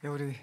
우리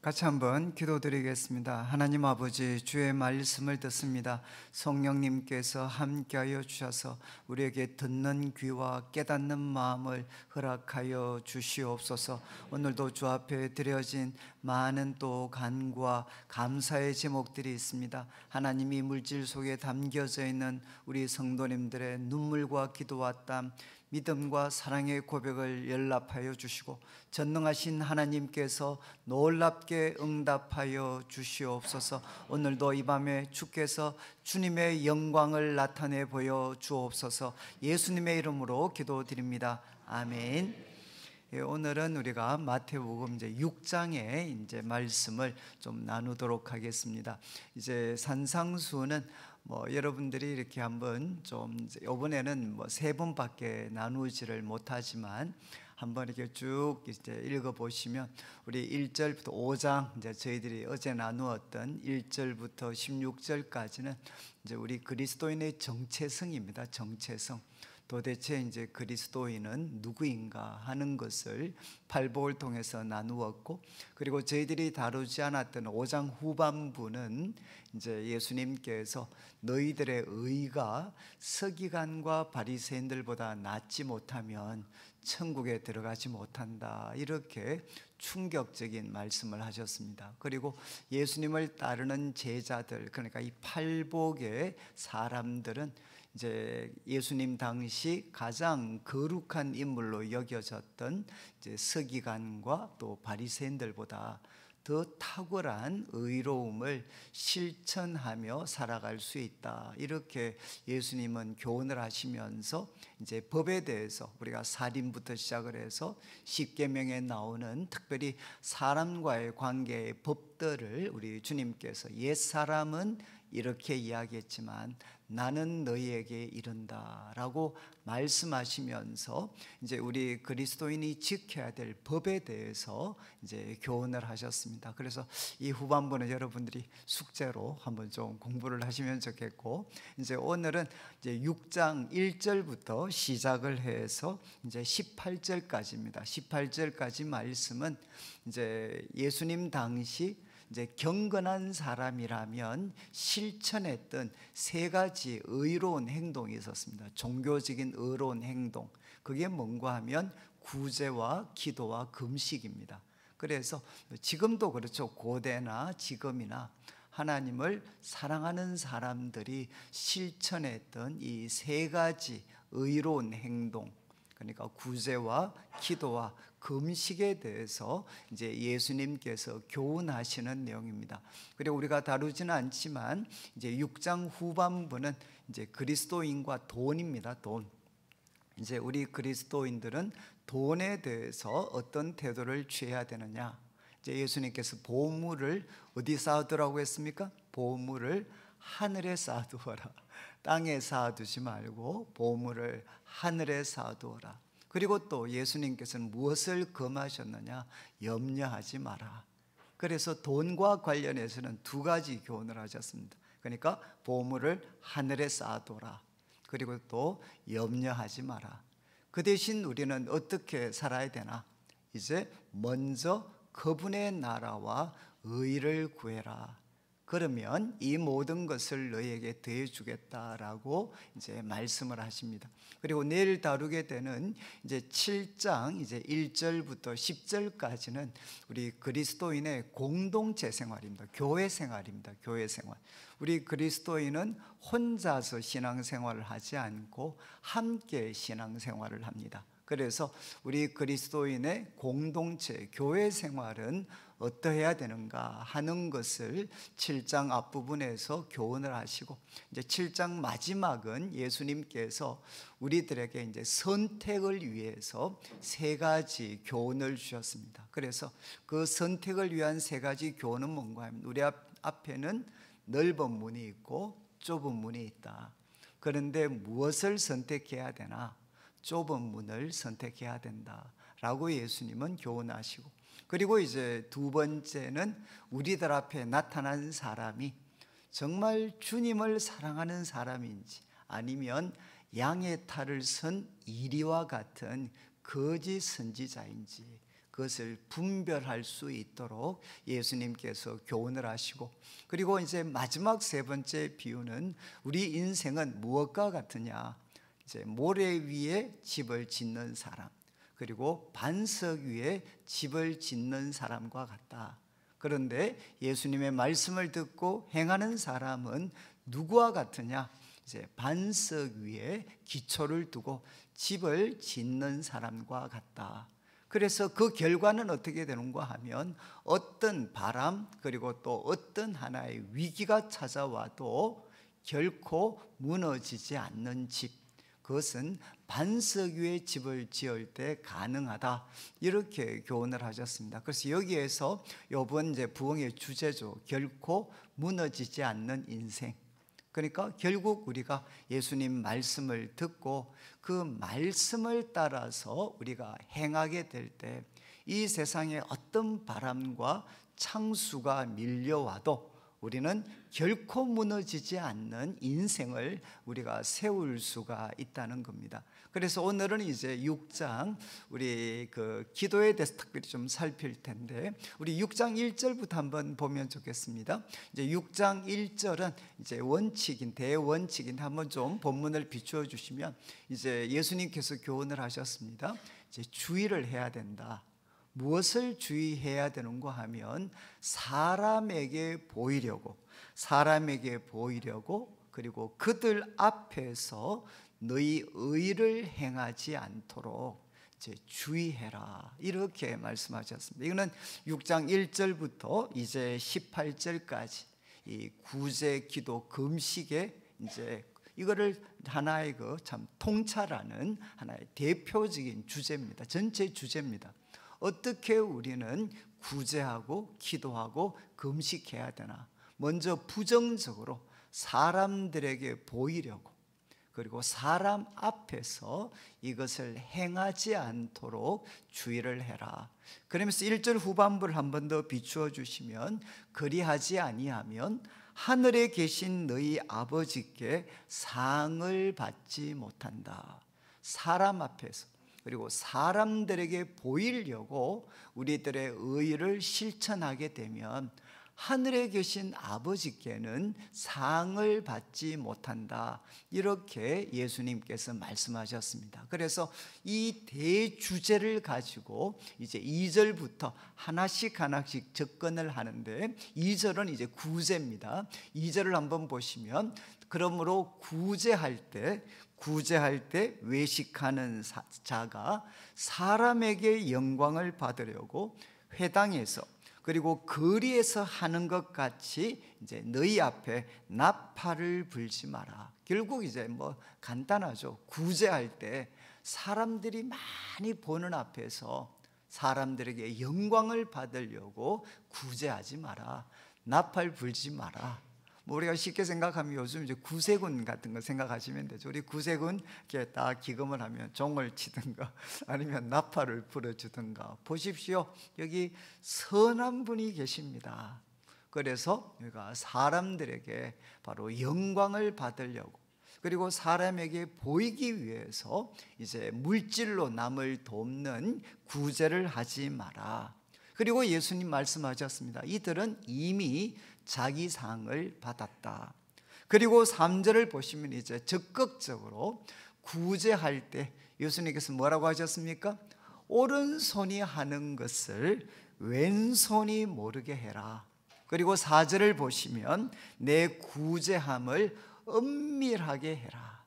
같이 한번 기도드리겠습니다. 하나님 아버지, 주의 말씀을 듣습니다. 성령님께서 함께하여 주셔서 우리에게 듣는 귀와 깨닫는 마음을 허락하여 주시옵소서. 오늘도 주 앞에 드려진 많은 또 간구와 감사의 제목들이 있습니다. 하나님이 물질 속에 담겨져 있는 우리 성도님들의 눈물과 기도와 땀, 믿음과 사랑의 고백을 연락하여 주시고 전능하신 하나님께서 놀랍게 응답하여 주시옵소서. 오늘도 이 밤에 주께서 주님의 영광을 나타내 보여 주옵소서. 예수님의 이름으로 기도드립니다. 아멘. 오늘은 우리가 마태복음 이제 6장의 이제 말씀을 좀 나누도록 하겠습니다. 이제 산상수는 여러분들이 이렇게 한번 좀 이번에는 3번밖에 나누지를 못하지만 한번 이렇게 쭉 이제 읽어보시면 우리 1절부터 5장 이제 저희들이 어제 나누었던 1절부터 16절까지는 이제 우리 그리스도인의 정체성입니다. 정체성. 도대체 이제 그리스도인은 누구인가 하는 것을 팔복을 통해서 나누었고, 그리고 저희들이 다루지 않았던 5장 후반부는 이제 예수님께서 너희들의 의가 서기관과 바리새인들보다 낫지 못하면 천국에 들어가지 못한다, 이렇게 충격적인 말씀을 하셨습니다. 그리고 예수님을 따르는 제자들, 그러니까 이 팔복의 사람들은 이제 예수님 당시 가장 거룩한 인물로 여겨졌던 이제 서기관과 또 바리새인들보다 더 탁월한 의로움을 실천하며 살아갈 수 있다, 이렇게 예수님은 교훈을 하시면서 이제 법에 대해서 우리가 살인부터 시작을 해서 십계명에 나오는 특별히 사람과의 관계의 법들을 우리 주님께서 옛사람은 이렇게 이야기했지만 나는 너희에게 이른다라고 말씀하시면서 이제 우리 그리스도인이 지켜야 될 법에 대해서 이제 교훈을 하셨습니다. 그래서 이 후반부는 여러분들이 숙제로 한번 좀 공부를 하시면 좋겠고, 이제 오늘은 이제 6장 1절부터 시작을 해서 이제 18절까지입니다. 18절까지 말씀은 이제 예수님 당시 이제 경건한 사람이라면 실천했던 3가지 의로운 행동이 있었습니다. 종교적인 의로운 행동, 그게 뭔가 하면 구제와 기도와 금식입니다. 그래서 지금도 그렇죠. 고대나 지금이나 하나님을 사랑하는 사람들이 실천했던 이 3가지 의로운 행동, 그러니까 구제와 기도와 금식에 대해서 이제 예수님께서 교훈하시는 내용입니다. 그리고 우리가 다루지는 않지만 이제 6장 후반부는 이제 그리스도인과 돈입니다. 돈. 이제 우리 그리스도인들은 돈에 대해서 어떤 태도를 취해야 되느냐. 이제 예수님께서 보물을 어디 쌓으라고 했습니까? 보물을 하늘에 쌓아두어라. 땅에 쌓아두지 말고 보물을 하늘에 쌓아두어라. 그리고 또 예수님께서는 무엇을 금하셨느냐? 염려하지 마라. 그래서 돈과 관련해서는 2가지 교훈을 하셨습니다. 그러니까 보물을 하늘에 쌓아두어라. 그리고 또 염려하지 마라. 그 대신 우리는 어떻게 살아야 되나? 이제 먼저 그분의 나라와 의를 구해라. 그러면 이 모든 것을 너희에게 더해주겠다라고 이제 말씀을 하십니다. 그리고 내일 다루게 되는 이제 7장 이제 1절부터 10절까지는 우리 그리스도인의 공동체 생활입니다. 교회 생활입니다. 교회 생활. 우리 그리스도인은 혼자서 신앙생활을 하지 않고 함께 신앙생활을 합니다. 그래서 우리 그리스도인의 공동체, 교회 생활은 어떠해야 되는가 하는 것을 7장 앞부분에서 교훈을 하시고, 이제 7장 마지막은 예수님께서 우리들에게 이제 선택을 위해서 3가지 교훈을 주셨습니다. 그래서 그 선택을 위한 3가지 교훈은 뭔가 하면 우리 앞에는 넓은 문이 있고 좁은 문이 있다. 그런데 무엇을 선택해야 되나? 좁은 문을 선택해야 된다라고 예수님은 교훈하시고, 그리고 이제 2번째는 우리들 앞에 나타난 사람이 정말 주님을 사랑하는 사람인지 아니면 양의 탈을 선 이리와 같은 거짓 선지자인지, 그것을 분별할 수 있도록 예수님께서 교훈을 하시고, 그리고 이제 마지막 세 번째 비유는 우리 인생은 무엇과 같으냐, 이제 모래 위에 집을 짓는 사람, 그리고 반석 위에 집을 짓는 사람과 같다. 그런데 예수님의 말씀을 듣고 행하는 사람은 누구와 같으냐? 이제 반석 위에 기초를 두고 집을 짓는 사람과 같다. 그래서 그 결과는 어떻게 되는가 하면 어떤 바람, 그리고 또 어떤 하나의 위기가 찾아와도 결코 무너지지 않는 집, 그것은 반석 위에 집을 지을 때 가능하다, 이렇게 교훈을 하셨습니다. 그래서 여기에서 이번 이제 부흥의 주제죠. 결코 무너지지 않는 인생. 그러니까 결국 우리가 예수님 말씀을 듣고 그 말씀을 따라서 우리가 행하게 될 때 이 세상에 어떤 바람과 창수가 밀려와도 우리는 결코 무너지지 않는 인생을 우리가 세울 수가 있다는 겁니다. 그래서 오늘은 이제 6장 우리 그 기도에 대해서 특별히 좀 살필 텐데, 우리 6장 1절부터 한번 보면 좋겠습니다. 이제 6장 1절은 이제 원칙인, 대원칙인, 한번 좀 본문을 비추어 주시면 이제 예수님께서 교훈을 하셨습니다. 이제 주의를 해야 된다. 무엇을 주의해야 되는가 하면 사람에게 보이려고, 그리고 그들 앞에서 너희 의를 행하지 않도록 이제 주의해라, 이렇게 말씀하셨습니다. 이거는 6장 1절부터 이제 18절까지 이 구제, 기도, 금식의 이제 이거를 하나의 그 참 통찰하는 하나의 대표적인 주제입니다. 전체 주제입니다. 어떻게 우리는 구제하고 기도하고 금식해야 되나? 먼저 부정적으로 사람들에게 보이려고, 그리고 사람 앞에서 이것을 행하지 않도록 주의를 해라. 그러면서 1절 후반부를 한 번 더 비추어 주시면, 그리하지 아니하면 하늘에 계신 너희 아버지께 상을 받지 못한다. 사람 앞에서, 그리고 사람들에게 보이려고 우리들의 의를 실천하게 되면 하늘에 계신 아버지께는 상을 받지 못한다, 이렇게 예수님께서 말씀하셨습니다. 그래서 이 대주제를 가지고 이제 2절부터 하나씩 접근을 하는데, 2절은 이제 구제입니다. 2절을 한번 보시면, 그러므로 구제할 때 외식하는 자가 사람에게 영광을 받으려고 회당에서 그리고 거리에서 하는 것 같이 이제 너희 앞에 나팔을 불지 마라. 결국 이제 뭐 간단하죠. 구제할 때 사람들이 많이 보는 앞에서 사람들에게 영광을 받으려고 구제하지 마라. 나팔 불지 마라. 뭐 우리가 쉽게 생각하면 요즘 이제 구세군 같은 거 생각하시면 되죠. 우리 구세군 이렇게 딱 기금을 하면 종을 치든가 아니면 나팔을 불어주든가. 보십시오, 여기 선한 분이 계십니다. 그래서 우리가 사람들에게 바로 영광을 받으려고, 그리고 사람에게 보이기 위해서 이제 물질로 남을 돕는 구제를 하지 마라. 그리고 예수님 말씀하셨습니다. 이들은 이미 자기 상을 받았다. 그리고 3절을 보시면 이제 적극적으로 구제할 때 예수님께서 뭐라고 하셨습니까? 오른손이 하는 것을 왼손이 모르게 해라. 그리고 4절을 보시면 내 구제함을 은밀하게 해라.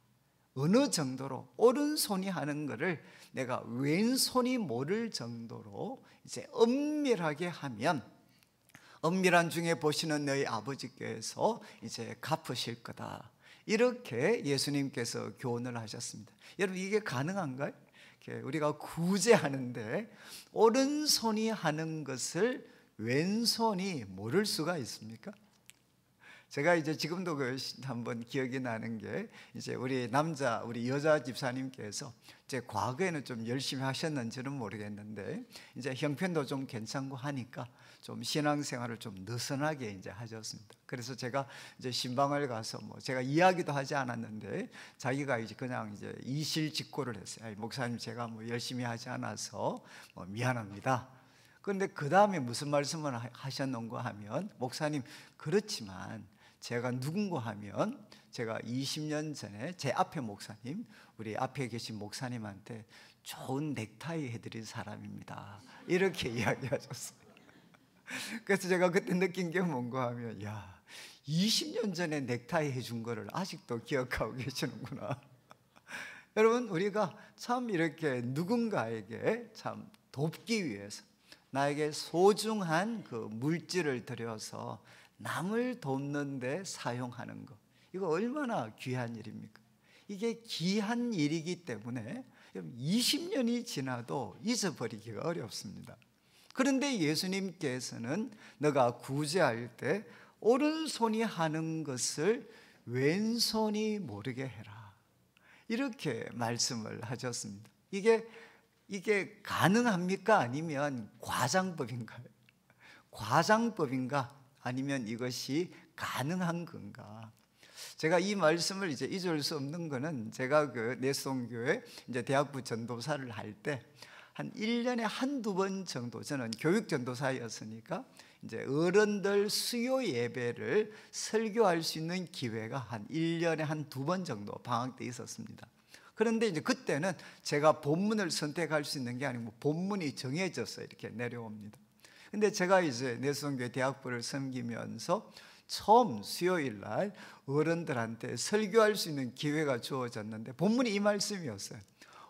어느 정도로? 오른손이 하는 것을 내가 왼손이 모를 정도로 이제 은밀하게 하면 은밀한 중에 보시는 너희 아버지께서 이제 갚으실 거다. 이렇게 예수님께서 교훈을 하셨습니다. 여러분, 이게 가능한가요? 우리가 구제하는데 오른손이 하는 것을 왼손이 모를 수가 있습니까? 제가 이제 지금도 한번 기억이 나는 게, 이제 우리 여자 집사님께서 이제 과거에는 좀 열심히 하셨는지는 모르겠는데 이제 형편도 좀 괜찮고 하니까 좀 신앙생활을 좀 느슨하게 이제 하셨습니다. 그래서 제가 이제 신방을 가서 뭐 제가 이야기도 하지 않았는데 자기가 이제 그냥 이제 이실직고를 했어요. 목사님, 제가 뭐 열심히 하지 않아서 뭐 미안합니다. 그런데 그 다음에 무슨 말씀을 하셨는가 하면, 목사님 그렇지만 제가 누군가 하면, 제가 20년 전에 제 앞에 목사님, 우리 앞에 계신 목사님한테 좋은 넥타이 해드린 사람입니다, 이렇게 이야기하셨어요. 그래서 제가 그때 느낀 게 뭔가 하면, 야, 20년 전에 넥타이 해준 거를 아직도 기억하고 계시는구나. 여러분, 우리가 참 이렇게 누군가에게 참 돕기 위해서, 나에게 소중한 그 물질을 들여서 남을 돕는 데 사용하는 것, 이거 얼마나 귀한 일입니까? 이게 귀한 일이기 때문에 20년이 지나도 잊어버리기가 어렵습니다. 그런데 예수님께서는 너가 구제할 때 오른손이 하는 것을 왼손이 모르게 해라, 이렇게 말씀을 하셨습니다. 이게 가능합니까? 아니면 과장법인가요? 과장법인가? 아니면 이것이 가능한 건가? 제가 이 말씀을 이제 잊을 수 없는 거는, 제가 그 내송교회 이제 대학부 전도사를 할 때 한 1년에 한두 번 정도, 저는 교육 전도사였으니까 이제 어른들 수요 예배를 설교할 수 있는 기회가 한 1년에 한두 번 정도 방학 때 있었습니다. 그런데 이제 그때는 제가 본문을 선택할 수 있는 게 아니고 본문이 정해져서 이렇게 내려옵니다. 근데 제가 이제 내성교회 대학부를 섬기면서 처음 수요일 날 어른들한테 설교할 수 있는 기회가 주어졌는데, 본문이 이 말씀이었어요.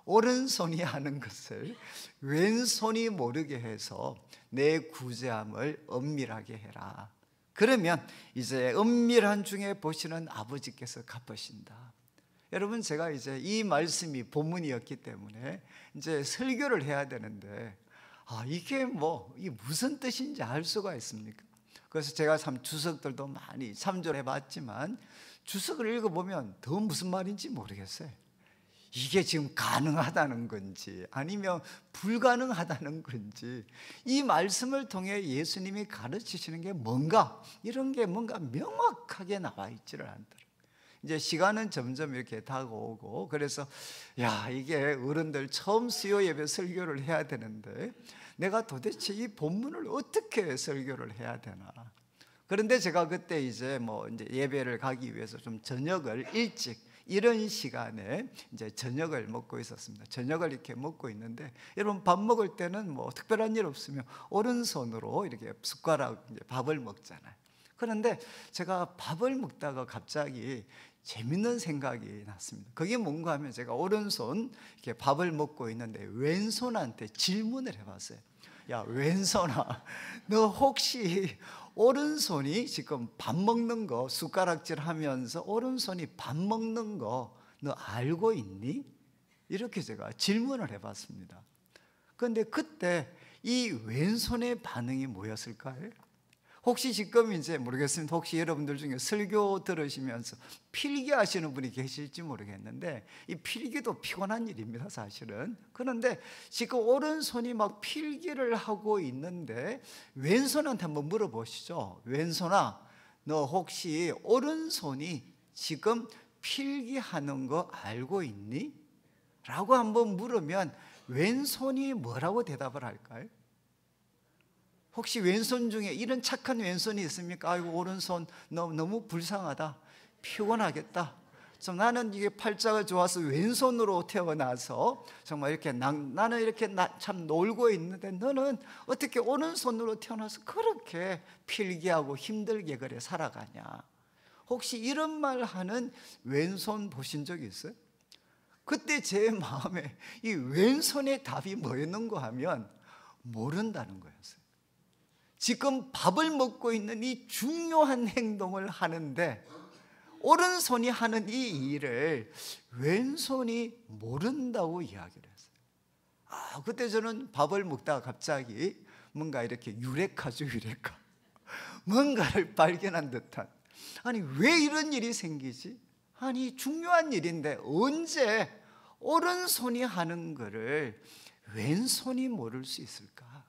오른손이 하는 것을 왼손이 모르게 해서 내 구제함을 엄밀하게 해라. 그러면 이제 엄밀한 중에 보시는 아버지께서 갚으신다. 여러분, 제가 이제 이 말씀이 본문이었기 때문에 이제 설교를 해야 되는데, 이게 무슨 뜻인지 알 수가 있습니까? 그래서 제가 참 주석들도 많이 참조해 봤지만, 주석을 읽어보면 더 무슨 말인지 모르겠어요. 이게 지금 가능하다는 건지 아니면 불가능하다는 건지, 이 말씀을 통해 예수님이 가르치시는 게 뭔가, 이런 게 뭔가 명확하게 나와 있지를 않더라고요. 이제 시간은 점점 이렇게 다가오고, 그래서 이게 어른들 처음 수요 예배 설교를 해야 되는데 내가 도대체 이 본문을 어떻게 설교를 해야 되나. 그런데 제가 그때 이제 예배를 가기 위해서 좀 저녁을 일찍, 이런 시간에 이제 저녁을 먹고 있었습니다. 저녁을 이렇게 먹고 있는데, 여러분 밥 먹을 때는 특별한 일 없으면 오른손으로 이렇게 숟가락 이제 밥을 먹잖아요. 그런데 제가 밥을 먹다가 갑자기 재밌는 생각이 났습니다. 그게 뭔가 하면, 제가 오른손 이렇게 밥을 먹고 있는데 왼손한테 질문을 해봤어요. 야, 왼손아, 너 혹시 오른손이 지금 밥 먹는 거, 숟가락질 하면서 오른손이 밥 먹는 거 너 알고 있니? 이렇게 제가 질문을 해봤습니다. 그런데 그때 이 왼손의 반응이 뭐였을까요? 혹시 지금 이제 모르겠습니다. 혹시 여러분들 중에 설교 들으시면서 필기하시는 분이 계실지 모르겠는데, 이 필기도 피곤한 일입니다, 사실은. 그런데 지금 오른손이 막 필기를 하고 있는데 왼손한테 한번 물어보시죠. 왼손아, 너 혹시 오른손이 지금 필기하는 거 알고 있니? 라고 한번 물으면 왼손이 뭐라고 대답을 할까요? 혹시 왼손 중에 이런 착한 왼손이 있습니까? 아이고, 오른손 너무 불쌍하다, 피곤하겠다, 나는 이게 팔자가 좋아서 왼손으로 태어나서 정말 이렇게 나는 이렇게 참 놀고 있는데 너는 어떻게 오른손으로 태어나서 그렇게 필기하고 힘들게 그래 살아가냐. 혹시 이런 말 하는 왼손 보신 적 있어요? 그때 제 마음에 이 왼손의 답이 뭐였는가 하면 모른다는 거였어요. 지금 밥을 먹고 있는 이 중요한 행동을 하는데 오른손이 하는 이 일을 왼손이 모른다고 이야기를 했어요. 그때 저는 밥을 먹다가 갑자기 뭔가 이렇게 유레카죠, 유레카. 뭔가를 발견한 듯한, 아니 왜 이런 일이 생기지? 아니 중요한 일인데 언제 오른손이 하는 거를 왼손이 모를 수 있을까?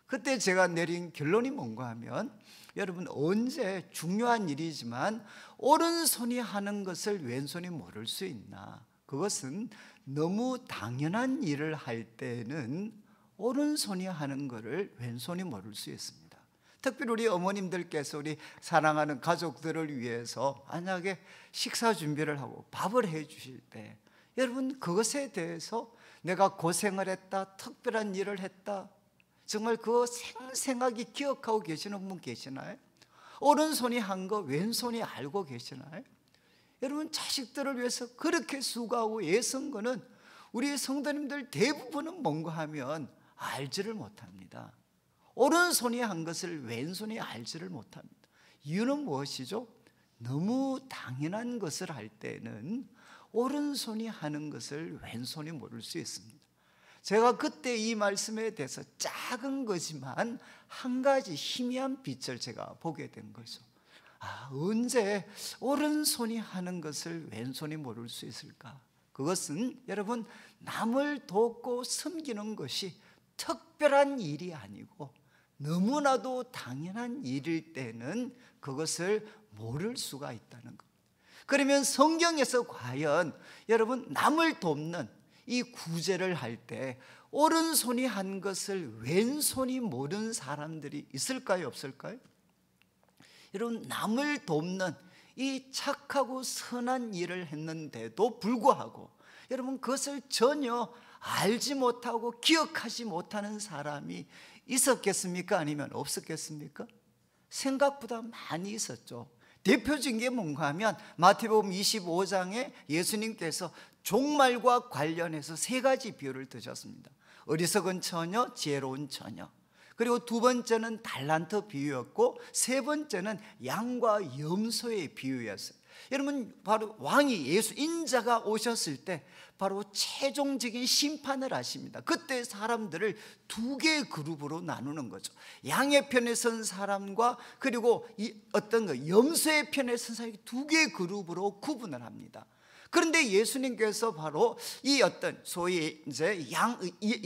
그때 제가 내린 결론이 뭔가 하면, 여러분 언제 중요한 일이지만 오른손이 하는 것을 왼손이 모를 수 있나? 그것은 너무 당연한 일을 할 때는 오른손이 하는 것을 왼손이 모를 수 있습니다. 특별히 우리 어머님들께서 우리 사랑하는 가족들을 위해서 만약에 식사 준비를 하고 밥을 해 주실 때 여러분 그것에 대해서 내가 고생을 했다, 특별한 일을 했다, 정말 그거 생생하게 기억하고 계시는 분 계시나요? 오른손이 한 거 왼손이 알고 계시나요? 여러분 자식들을 위해서 그렇게 수고하고 애쓴 거는 우리 성도님들 대부분은 뭔가 하면 알지를 못합니다. 오른손이 한 것을 왼손이 알지를 못합니다. 이유는 무엇이죠? 너무 당연한 것을 할 때는 오른손이 하는 것을 왼손이 모를 수 있습니다. 제가 그때 이 말씀에 대해서 작은 거지만 한 가지 희미한 빛을 제가 보게 된 거죠. 언제 오른손이 하는 것을 왼손이 모를 수 있을까? 그것은 여러분 남을 돕고 섬기는 것이 특별한 일이 아니고 너무나도 당연한 일일 때는 그것을 모를 수가 있다는 겁니다. 그러면 성경에서 과연 여러분 남을 돕는 이 구제를 할 때 오른손이 한 것을 왼손이 모르는 사람들이 있을까요, 없을까요? 여러분 남을 돕는 이 착하고 선한 일을 했는데도 불구하고 여러분 그것을 전혀 알지 못하고 기억하지 못하는 사람이 있었겠습니까? 아니면 없었겠습니까? 생각보다 많이 있었죠. 대표적인 게 뭔가 하면 마태복음 25장에 예수님께서 종말과 관련해서 세 가지 비유를 드셨습니다. 어리석은 처녀, 지혜로운 처녀, 그리고 두 번째는 달란트 비유였고 세 번째는 양과 염소의 비유였어요. 여러분 바로 왕이 예수 인자가 오셨을 때 바로 최종적인 심판을 하십니다. 그때 사람들을 두 개의 그룹으로 나누는 거죠. 양의 편에 선 사람과 그리고 염소의 편에 선 사람이 두 개의 그룹으로 구분을 합니다. 그런데 예수님께서 바로 이 소위 이제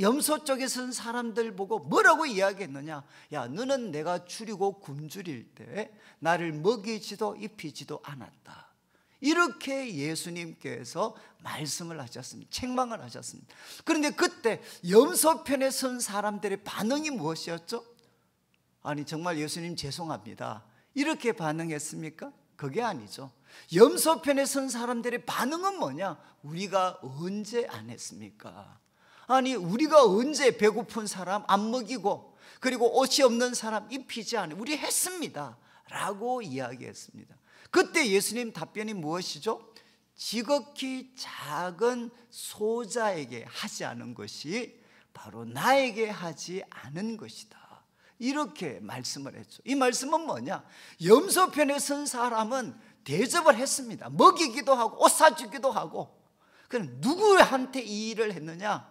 염소 쪽에 선 사람들 보고 뭐라고 이야기했느냐? 야, 너는 내가 줄이고 굶주릴 때 나를 먹이지도 입히지도 않았다. 이렇게 예수님께서 말씀을 하셨습니다. 책망을 하셨습니다. 그런데 그때 염소 편에 선 사람들의 반응이 무엇이었죠? 아니 정말 예수님 죄송합니다, 이렇게 반응했습니까? 그게 아니죠. 염소 편에 선 사람들의 반응은 뭐냐? 우리가 언제 안 했습니까? 아니 우리가 언제 배고픈 사람 안 먹이고 그리고 옷이 없는 사람 입히지 않아? 우리 했습니다 라고 이야기했습니다. 그때 예수님 답변이 무엇이죠? 지극히 작은 소자에게 하지 않은 것이 바로 나에게 하지 않은 것이다, 이렇게 말씀을 했죠. 이 말씀은 뭐냐? 염소 편에 선 사람은 대접을 했습니다. 먹이기도 하고 옷 사주기도 하고. 그럼 누구한테 이 일을 했느냐?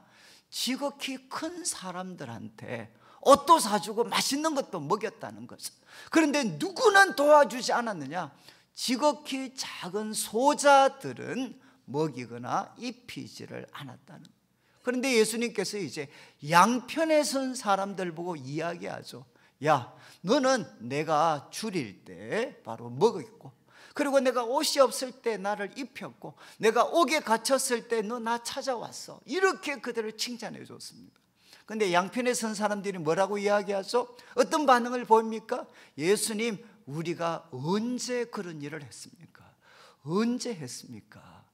지극히 큰 사람들한테 옷도 사주고 맛있는 것도 먹였다는 거죠. 그런데 누구는 도와주지 않았느냐? 지극히 작은 소자들은 먹이거나 입히지를 않았다는 거예요. 그런데 예수님께서 이제 양편에 선 사람들 보고 이야기하죠. 야, 너는 내가 줄일 때 바로 먹였고, 그리고 내가 옷이 없을 때 나를 입혔고, 내가 옥에 갇혔을 때 너 나 찾아왔어. 이렇게 그들을 칭찬해 줬습니다. 그런데 양편에 선 사람들이 뭐라고 이야기하죠? 어떤 반응을 보입니까? 예수님, 우리가 언제 그런 일을 했습니까? 언제 했습니까?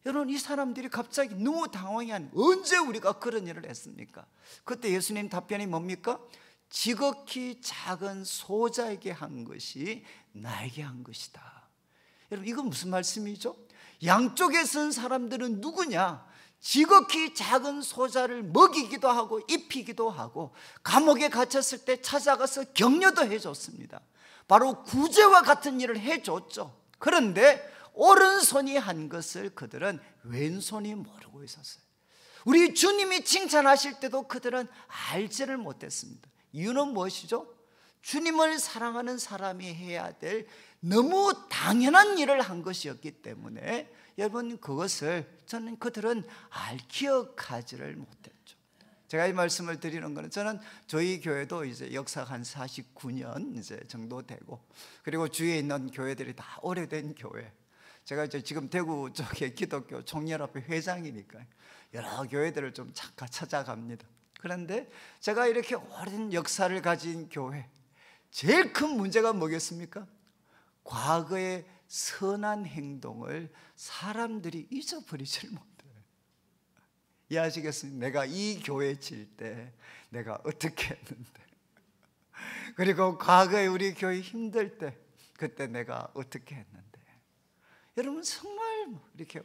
여러분 이 사람들이 갑자기 너무 당황해 하는, 언제 우리가 그런 일을 했습니까? 그때 예수님 답변이 뭡니까? 지극히 작은 소자에게 한 것이 나에게 한 것이다. 여러분 이건 무슨 말씀이죠? 양쪽에 선 사람들은 누구냐? 지극히 작은 소자를 먹이기도 하고 입히기도 하고 감옥에 갇혔을 때 찾아가서 격려도 해줬습니다. 바로 구제와 같은 일을 해줬죠. 그런데 오른손이 한 것을 그들은 왼손이 모르고 있었어요. 우리 주님이 칭찬하실 때도 그들은 알지를 못했습니다. 이유는 무엇이죠? 주님을 사랑하는 사람이 해야 될 너무 당연한 일을 한 것이었기 때문에 여러분 저는 그들은 기억하지를 못했죠. 제가 이 말씀을 드리는 것은 저는 저희 교회도 이제 역사가 한 49년 이제 정도 되고, 그리고 주위에 있는 교회들이 다 오래된 교회. 제가 이제 지금 대구 쪽에 기독교 총연합회 회장이니까 여러 교회들을 좀 잠깐 찾아갑니다. 그런데 제가 이렇게 오랜 역사를 가진 교회, 제일 큰 문제가 뭐겠습니까? 과거의 선한 행동을 사람들이 잊어버리질 못해요. 이해하시겠습니까? 내가 이 교회 칠 때 내가 어떻게 했는데, 그리고 과거에 우리 교회 힘들 때 그때 내가 어떻게 했는데. 여러분, 정말 이렇게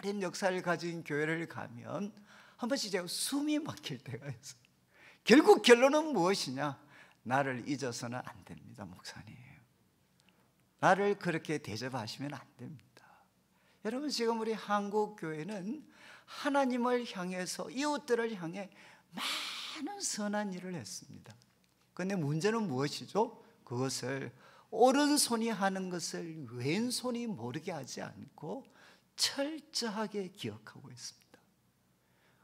오랜 역사를 가진 교회를 가면 한 번씩 제가 숨이 막힐 때가 있어요. 결국 결론은 무엇이냐? 나를 잊어서는 안 됩니다, 목사님. 나를 그렇게 대접하시면 안 됩니다. 여러분, 지금 우리 한국 교회는 하나님을 향해서, 이웃들을 향해 많은 선한 일을 했습니다. 그런데 문제는 무엇이죠? 그것을 오른손이 하는 것을 왼손이 모르게 하지 않고 철저하게 기억하고 있습니다.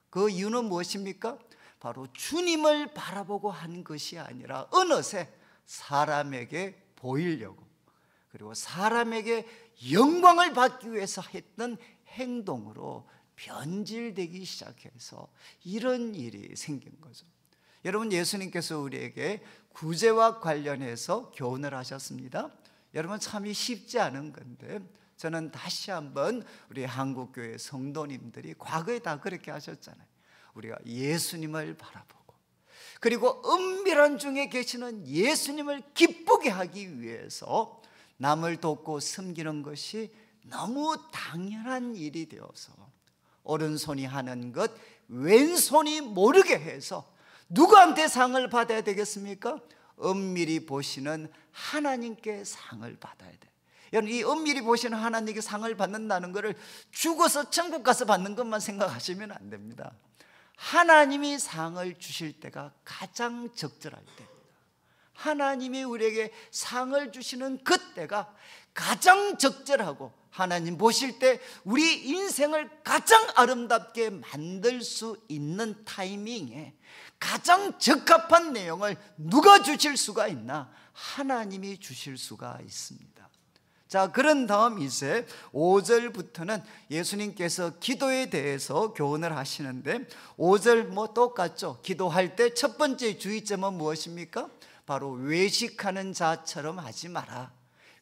그 이유는 무엇입니까? 바로 주님을 바라보고 한 것이 아니라 어느새 사람에게 보이려고, 그리고 사람에게 영광을 받기 위해서 했던 행동으로 변질되기 시작해서 이런 일이 생긴 거죠. 여러분, 예수님께서 우리에게 구제와 관련해서 교훈을 하셨습니다. 여러분, 참이 쉽지 않은 건데 저는 다시 한번 우리 한국교회 성도님들이 과거에 다 그렇게 하셨잖아요. 우리가 예수님을 바라보고, 그리고 은밀한 중에 계시는 예수님을 기쁘게 하기 위해서 남을 돕고 섬기는 것이 너무 당연한 일이 되어서 오른손이 하는 것 왼손이 모르게 해서 누구한테 상을 받아야 되겠습니까? 은밀히 보시는 하나님께 상을 받아야 돼. 여러분, 이 은밀히 보시는 하나님께 상을 받는다는 것을 죽어서 천국 가서 받는 것만 생각하시면 안 됩니다. 하나님이 상을 주실 때가 가장 적절할 때입니다. 하나님이 우리에게 상을 주시는 그때가 가장 적절하고, 하나님 보실 때 우리 인생을 가장 아름답게 만들 수 있는 타이밍에 가장 적합한 내용을 누가 주실 수가 있나? 하나님이 주실 수가 있습니다. 자, 그런 다음 이제 5절부터는 예수님께서 기도에 대해서 교훈을 하시는데, 5절 똑같죠. 기도할 때 첫 번째 주의점은 무엇입니까? 바로 외식하는 자처럼 하지 마라.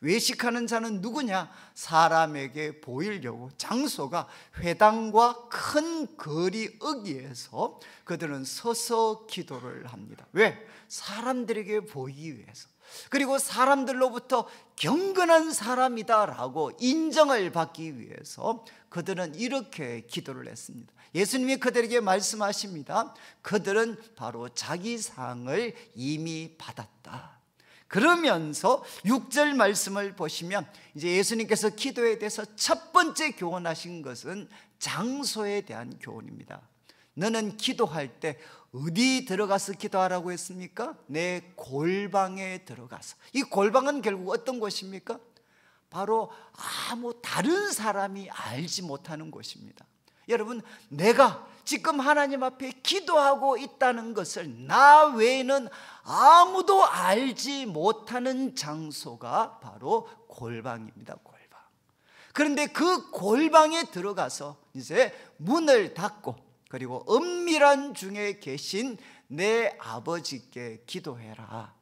외식하는 자는 누구냐? 사람에게 보이려고 장소가 회당과 큰 거리 어귀에서 그들은 서서 기도를 합니다. 왜? 사람들에게 보이기 위해서, 그리고 사람들로부터 경건한 사람이다라고 인정을 받기 위해서 그들은 이렇게 기도를 했습니다. 예수님이 그들에게 말씀하십니다. 그들은 바로 자기 상을 이미 받았다. 그러면서 6절 말씀을 보시면 이제 예수님께서 기도에 대해서 첫 번째 교훈하신 것은 장소에 대한 교훈입니다. 너는 기도할 때 어디 들어가서 기도하라고 했습니까? 내 골방에 들어가서. 이 골방은 결국 어떤 곳입니까? 바로 아무 다른 사람이 알지 못하는 곳입니다. 여러분, 내가 지금 하나님 앞에 기도하고 있다는 것을 나 외에는 아무도 알지 못하는 장소가 바로 골방입니다. 골방. 그런데 그 골방에 들어가서 이제 문을 닫고, 그리고 은밀한 중에 계신 내 아버지께 기도해라.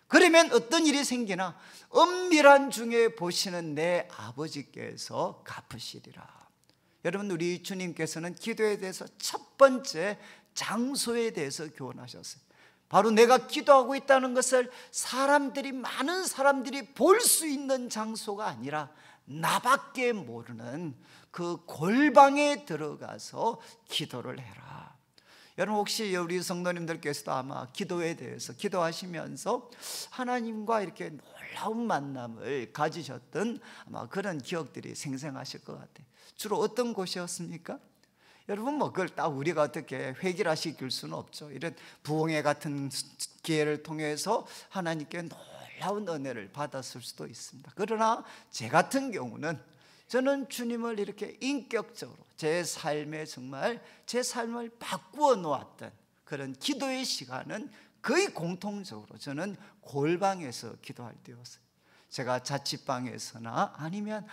그러면 어떤 일이 생기나? 은밀한 중에 보시는 내 아버지께서 갚으시리라. 여러분, 우리 주님께서는 기도에 대해서 첫 번째 장소에 대해서 교훈하셨어요. 바로 내가 기도하고 있다는 것을 많은 사람들이 볼 수 있는 장소가 아니라 나밖에 모르는 그 골방에 들어가서 기도를 해라. 여러분, 혹시 우리 성도님들께서도 아마 기도에 대해서 기도하시면서 하나님과 이렇게 놀라운 만남을 가지셨던 아마 그런 기억들이 생생하실 것 같아요. 주로 어떤 곳이었습니까? 여러분, 그걸 딱 우리가 어떻게 획일화시킬 수는 없죠. 이런 부흥회 같은 기회를 통해서 하나님께 놀라운 은혜를 받았을 수도 있습니다. 그러나 제 같은 경우는 저는 주님을 이렇게 인격적으로 제 삶에 정말 제 삶을 바꾸어 놓았던 그런 기도의 시간은 거의 공통적으로 저는 골방에서 기도할 때였어요. 제가 자취방에서나 아니면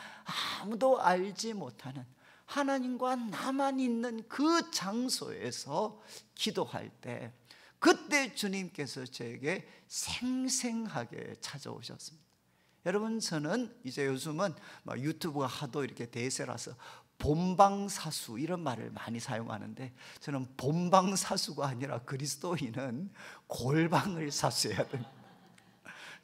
아무도 알지 못하는 하나님과 나만 있는 그 장소에서 기도할 때, 그때 주님께서 저에게 생생하게 찾아오셨습니다. 여러분, 저는 이제 요즘은 유튜브가 하도 이렇게 대세라서 본방사수 이런 말을 많이 사용하는데, 저는 본방사수가 아니라 그리스도인은 골방을 사수해야 됩니다.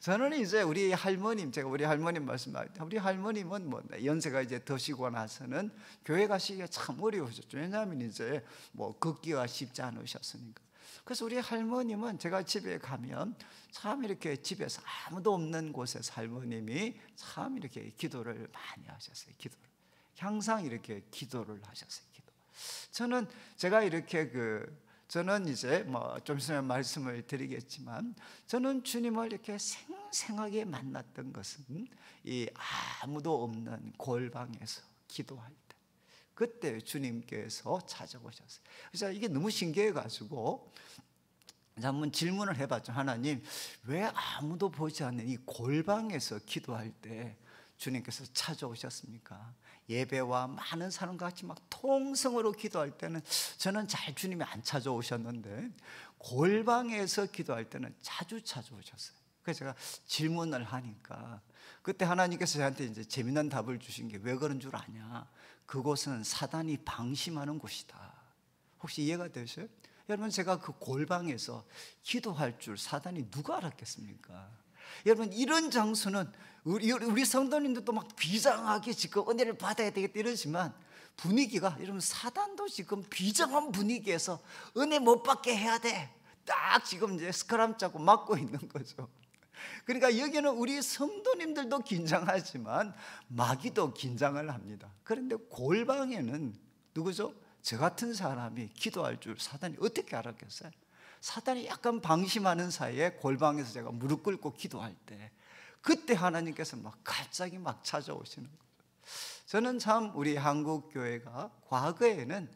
저는 이제 우리 할머님, 제가 우리 할머님 말씀할 때, 우리 할머님은 뭐 연세가 이제 드시고 나서는 교회 가시기가 참 어려우셨죠. 왜냐하면 이제 뭐 걷기가 쉽지 않으셨으니까. 그래서 우리 할머님은 제가 집에 가면 참 이렇게 집에서 아무도 없는 곳에서 할머님이 참 이렇게 기도를 많이 하셨어요. 기도를 항상 이렇게 기도를 하셨어요. 기도. 저는 제가 이렇게 저는 이제 뭐 좀 있으면 말씀을 드리겠지만, 저는 주님을 이렇게 생생하게 만났던 것은 이 아무도 없는 골방에서 기도할 때, 그때 주님께서 찾아오셨어요. 그래서 이게 너무 신기해가지고 한번 질문을 해봤죠. 하나님, 왜 아무도 보지 않는 이 골방에서 기도할 때 주님께서 찾아오셨습니까? 예배와 많은 사람과 같이 막 통성으로 기도할 때는 저는 잘 주님이 안 찾아오셨는데, 골방에서 기도할 때는 자주 찾아오셨어요. 그래서 제가 질문을 하니까 그때 하나님께서 저한테 이제 재미난 답을 주신 게, 왜 그런 줄 아냐? 그곳은 사단이 방심하는 곳이다. 혹시 이해가 되세요? 여러분, 제가 그 골방에서 기도할 줄 사단이 누가 알았겠습니까? 여러분, 이런 장소는 우리 성도님들도 막 비장하게 지금 은혜를 받아야 되겠다 이러지만, 분위기가, 여러분, 사단도 지금 비장한 분위기에서 은혜 못 받게 해야 돼, 딱 지금 이제 스크람 짜고 막고 있는 거죠. 그러니까 여기는 우리 성도님들도 긴장하지만 마귀도 긴장을 합니다. 그런데 골방에는 누구죠? 저 같은 사람이 기도할 줄 사단이 어떻게 알았겠어요? 사단이 약간 방심하는 사이에 골방에서 제가 무릎 꿇고 기도할 때, 그때 하나님께서 막 갑자기 막 찾아오시는 거예요. 저는 참 우리 한국 교회가 과거에는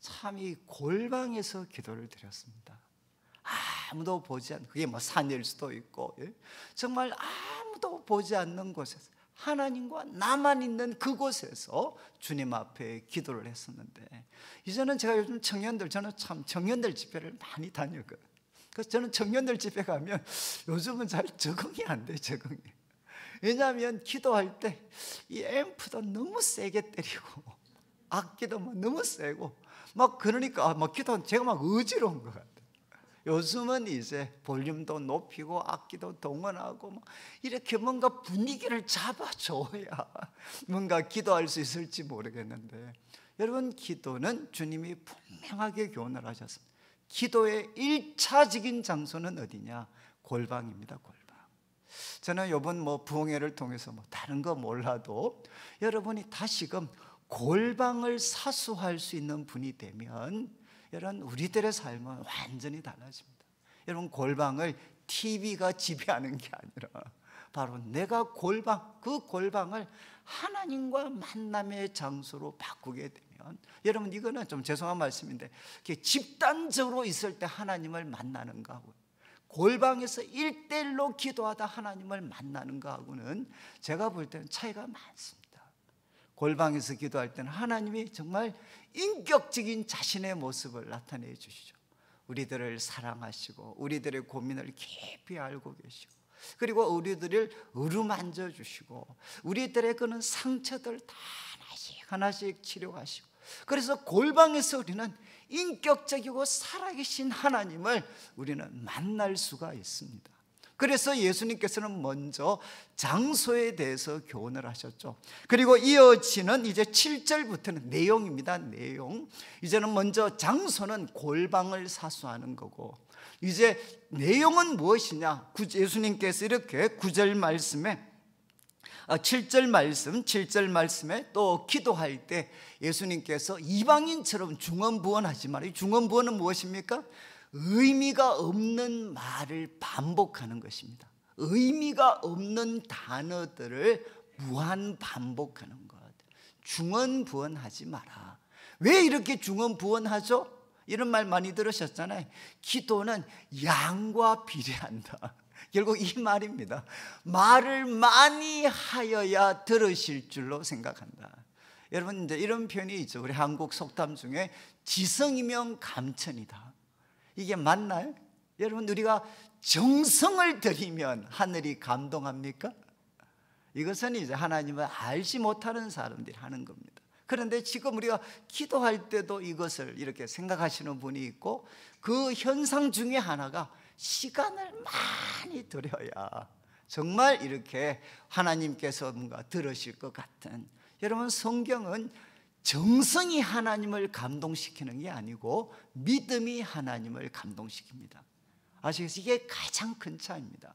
참 이 골방에서 기도를 드렸습니다. 아무도 보지 않는, 그게 뭐 산일 수도 있고, 정말 아무도 보지 않는 곳에서 하나님과 나만 있는 그곳에서 주님 앞에 기도를 했었는데, 이제는 제가 요즘 저는 참 청년들 집회를 많이 다녔거든요. 그래서 저는 청년들 집회 가면 요즘은 잘 적응이 안 돼요. 적응이. 왜냐하면 기도할 때 이 앰프도 너무 세게 때리고 악기도 막 너무 세고 막, 그러니까 막 기도, 제가 막 어지러운 것 같아요. 요즘은 이제 볼륨도 높이고 악기도 동원하고 막 이렇게 뭔가 분위기를 잡아줘야 뭔가 기도할 수 있을지 모르겠는데, 여러분, 기도는 주님이 분명하게 교훈을 하셨습니다. 기도의 1차적인 장소는 어디냐? 골방입니다. 골방. 저는 이번 뭐 부흥회를 통해서 뭐 다른 거 몰라도 여러분이 다시금 골방을 사수할 수 있는 분이 되면, 여러분, 우리들의 삶은 완전히 달라집니다. 여러분, 골방을 TV가 지배하는 게 아니라 바로 내가 그 골방을 하나님과 만남의 장소로 바꾸게 되면, 여러분, 이거는 좀 죄송한 말씀인데, 집단적으로 있을 때 하나님을 만나는 거하고 골방에서 1대1로 기도하다 하나님을 만나는 거하고는 제가 볼 때는 차이가 많습니다. 골방에서 기도할 때는 하나님이 정말 인격적인 자신의 모습을 나타내 주시죠. 우리들을 사랑하시고 우리들의 고민을 깊이 알고 계시고, 그리고 우리들을 어루만져 주시고 우리들의 그런 상처들 다 하나씩 치료하시고, 그래서 골방에서 우리는 인격적이고 살아계신 하나님을 우리는 만날 수가 있습니다. 그래서 예수님께서는 먼저 장소에 대해서 교훈을 하셨죠. 그리고 이어지는 이제 7절부터는 내용입니다. 내용. 이제는 먼저 장소는 골방을 사수하는 거고, 이제 내용은 무엇이냐? 예수님께서 이렇게 9절 말씀에 7절 말씀에 또 기도할 때 예수님께서 이방인처럼 중언부언하지 말아요. 이 중언부언은 무엇입니까? 의미가 없는 말을 반복하는 것입니다. 의미가 없는 단어들을 무한 반복하는 것. 중언부언하지 마라. 왜 이렇게 중언부언하죠? 이런 말 많이 들으셨잖아요. 기도는 양과 비례한다. 결국 이 말입니다. 말을 많이 하여야 들으실 줄로 생각한다. 여러분 이제 이런 표현이 있죠. 우리 한국 속담 중에 지성이면 감천이다. 이게 맞나요? 여러분 우리가 정성을 들이면 하늘이 감동합니까? 이것은 이제 하나님을 알지 못하는 사람들이 하는 겁니다. 그런데 지금 우리가 기도할 때도 이것을 이렇게 생각하시는 분이 있고, 그 현상 중에 하나가 시간을 많이 들여야 정말 이렇게 하나님께서 뭔가 들으실 것 같은. 여러분 성경은 정성이 하나님을 감동시키는 게 아니고 믿음이 하나님을 감동시킵니다. 아시겠어요? 이게 가장 큰 차이입니다.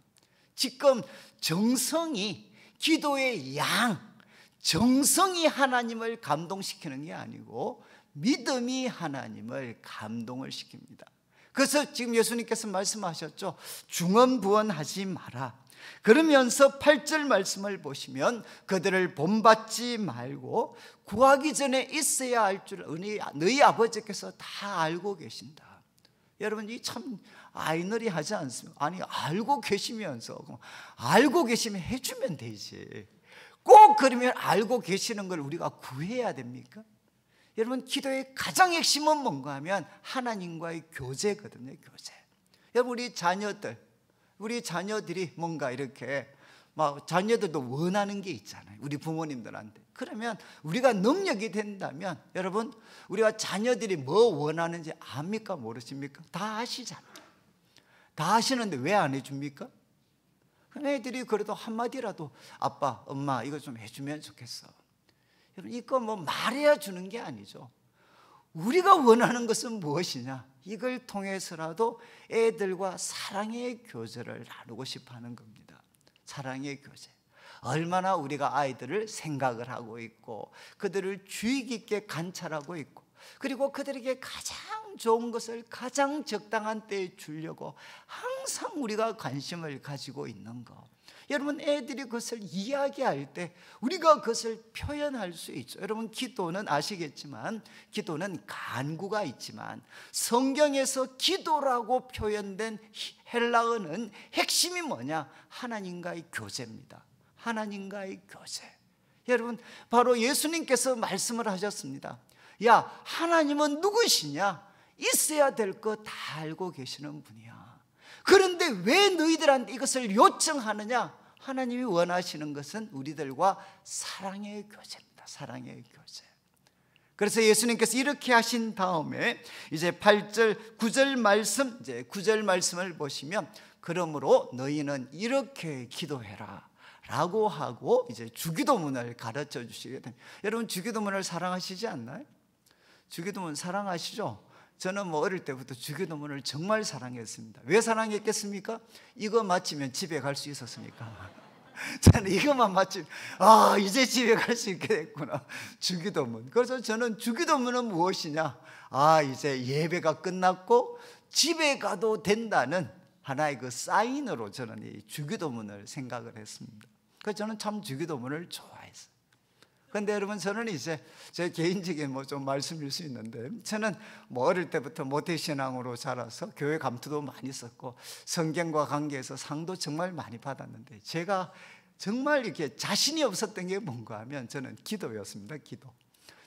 지금 정성이, 기도의 양, 정성이 하나님을 감동시키는 게 아니고 믿음이 하나님을 감동을 시킵니다. 그래서 지금 예수님께서 말씀하셨죠. 중언부언하지 마라. 그러면서 8절 말씀을 보시면 그들을 본받지 말고 구하기 전에 있어야 할 줄 너희 아버지께서 다 알고 계신다. 여러분 이 참 아이너리 하지 않습니까? 아니 알고 계시면서 알고 계시면 해주면 되지. 꼭 그러면 알고 계시는 걸 우리가 구해야 됩니까? 여러분 기도의 가장 핵심은 뭔가 하면 하나님과의 교제거든요. 교제. 여러분 우리 자녀들이 뭔가 이렇게 막 자녀들도 원하는 게 있잖아요. 우리 부모님들한테. 그러면 우리가 능력이 된다면 여러분 우리가 자녀들이 뭐 원하는지 압니까? 모르십니까? 다 아시잖아요. 다 아시는데 왜 안 해줍니까? 애들이 그래도 한마디라도 아빠, 엄마 이거 좀 해주면 좋겠어. 여러분 이거 뭐 말해야 주는 게 아니죠. 우리가 원하는 것은 무엇이냐? 이걸 통해서라도 애들과 사랑의 교제를 나누고 싶어 하는 겁니다. 사랑의 교제. 얼마나 우리가 아이들을 생각을 하고 있고 그들을 주의 깊게 관찰하고 있고 그리고 그들에게 가장 좋은 것을 가장 적당한 때에 주려고 항상 우리가 관심을 가지고 있는 것. 여러분 애들이 그것을 이야기할 때 우리가 그것을 표현할 수 있죠. 여러분 기도는 아시겠지만 기도는 간구가 있지만 성경에서 기도라고 표현된 헬라어는 핵심이 뭐냐? 하나님과의 교제입니다. 하나님과의 교제. 여러분 바로 예수님께서 말씀을 하셨습니다. 야 하나님은 누구시냐? 있어야 될 거 다 알고 계시는 분이야. 그런데 왜 너희들한테 이것을 요청하느냐? 하나님이 원하시는 것은 우리들과 사랑의 교제입니다. 사랑의 교제. 그래서 예수님께서 이렇게 하신 다음에 이제 8절 9절 말씀, 이제 9절 말씀을 보시면 그러므로 너희는 이렇게 기도해라 라고 하고 이제 주기도문을 가르쳐 주시게 됩니다. 여러분 주기도문을 사랑하시지 않나요? 주기도문 사랑하시죠? 저는 뭐 어릴 때부터 주기도문을 정말 사랑했습니다. 왜 사랑했겠습니까? 이거 마치면 집에 갈 수 있었으니까. 저는 이것만 마치면 이제 집에 갈 수 있게 됐구나. 주기도문. 그래서 저는 주기도문은 무엇이냐? 이제 예배가 끝났고 집에 가도 된다는 하나의 그 사인으로 저는 이 주기도문을 생각을 했습니다. 그래서 저는 참 주기도문을 좋아했어요. 그런데 여러분 저는 이제 제 개인적인 뭐 좀 말씀일 수 있는데 저는 뭐 어릴 때부터 모태신앙으로 자라서 교회 감투도 많이 썼고 성경과 관계해서 상도 정말 많이 받았는데 제가 정말 이렇게 자신이 없었던 게 뭔가 하면 저는 기도였습니다. 기도.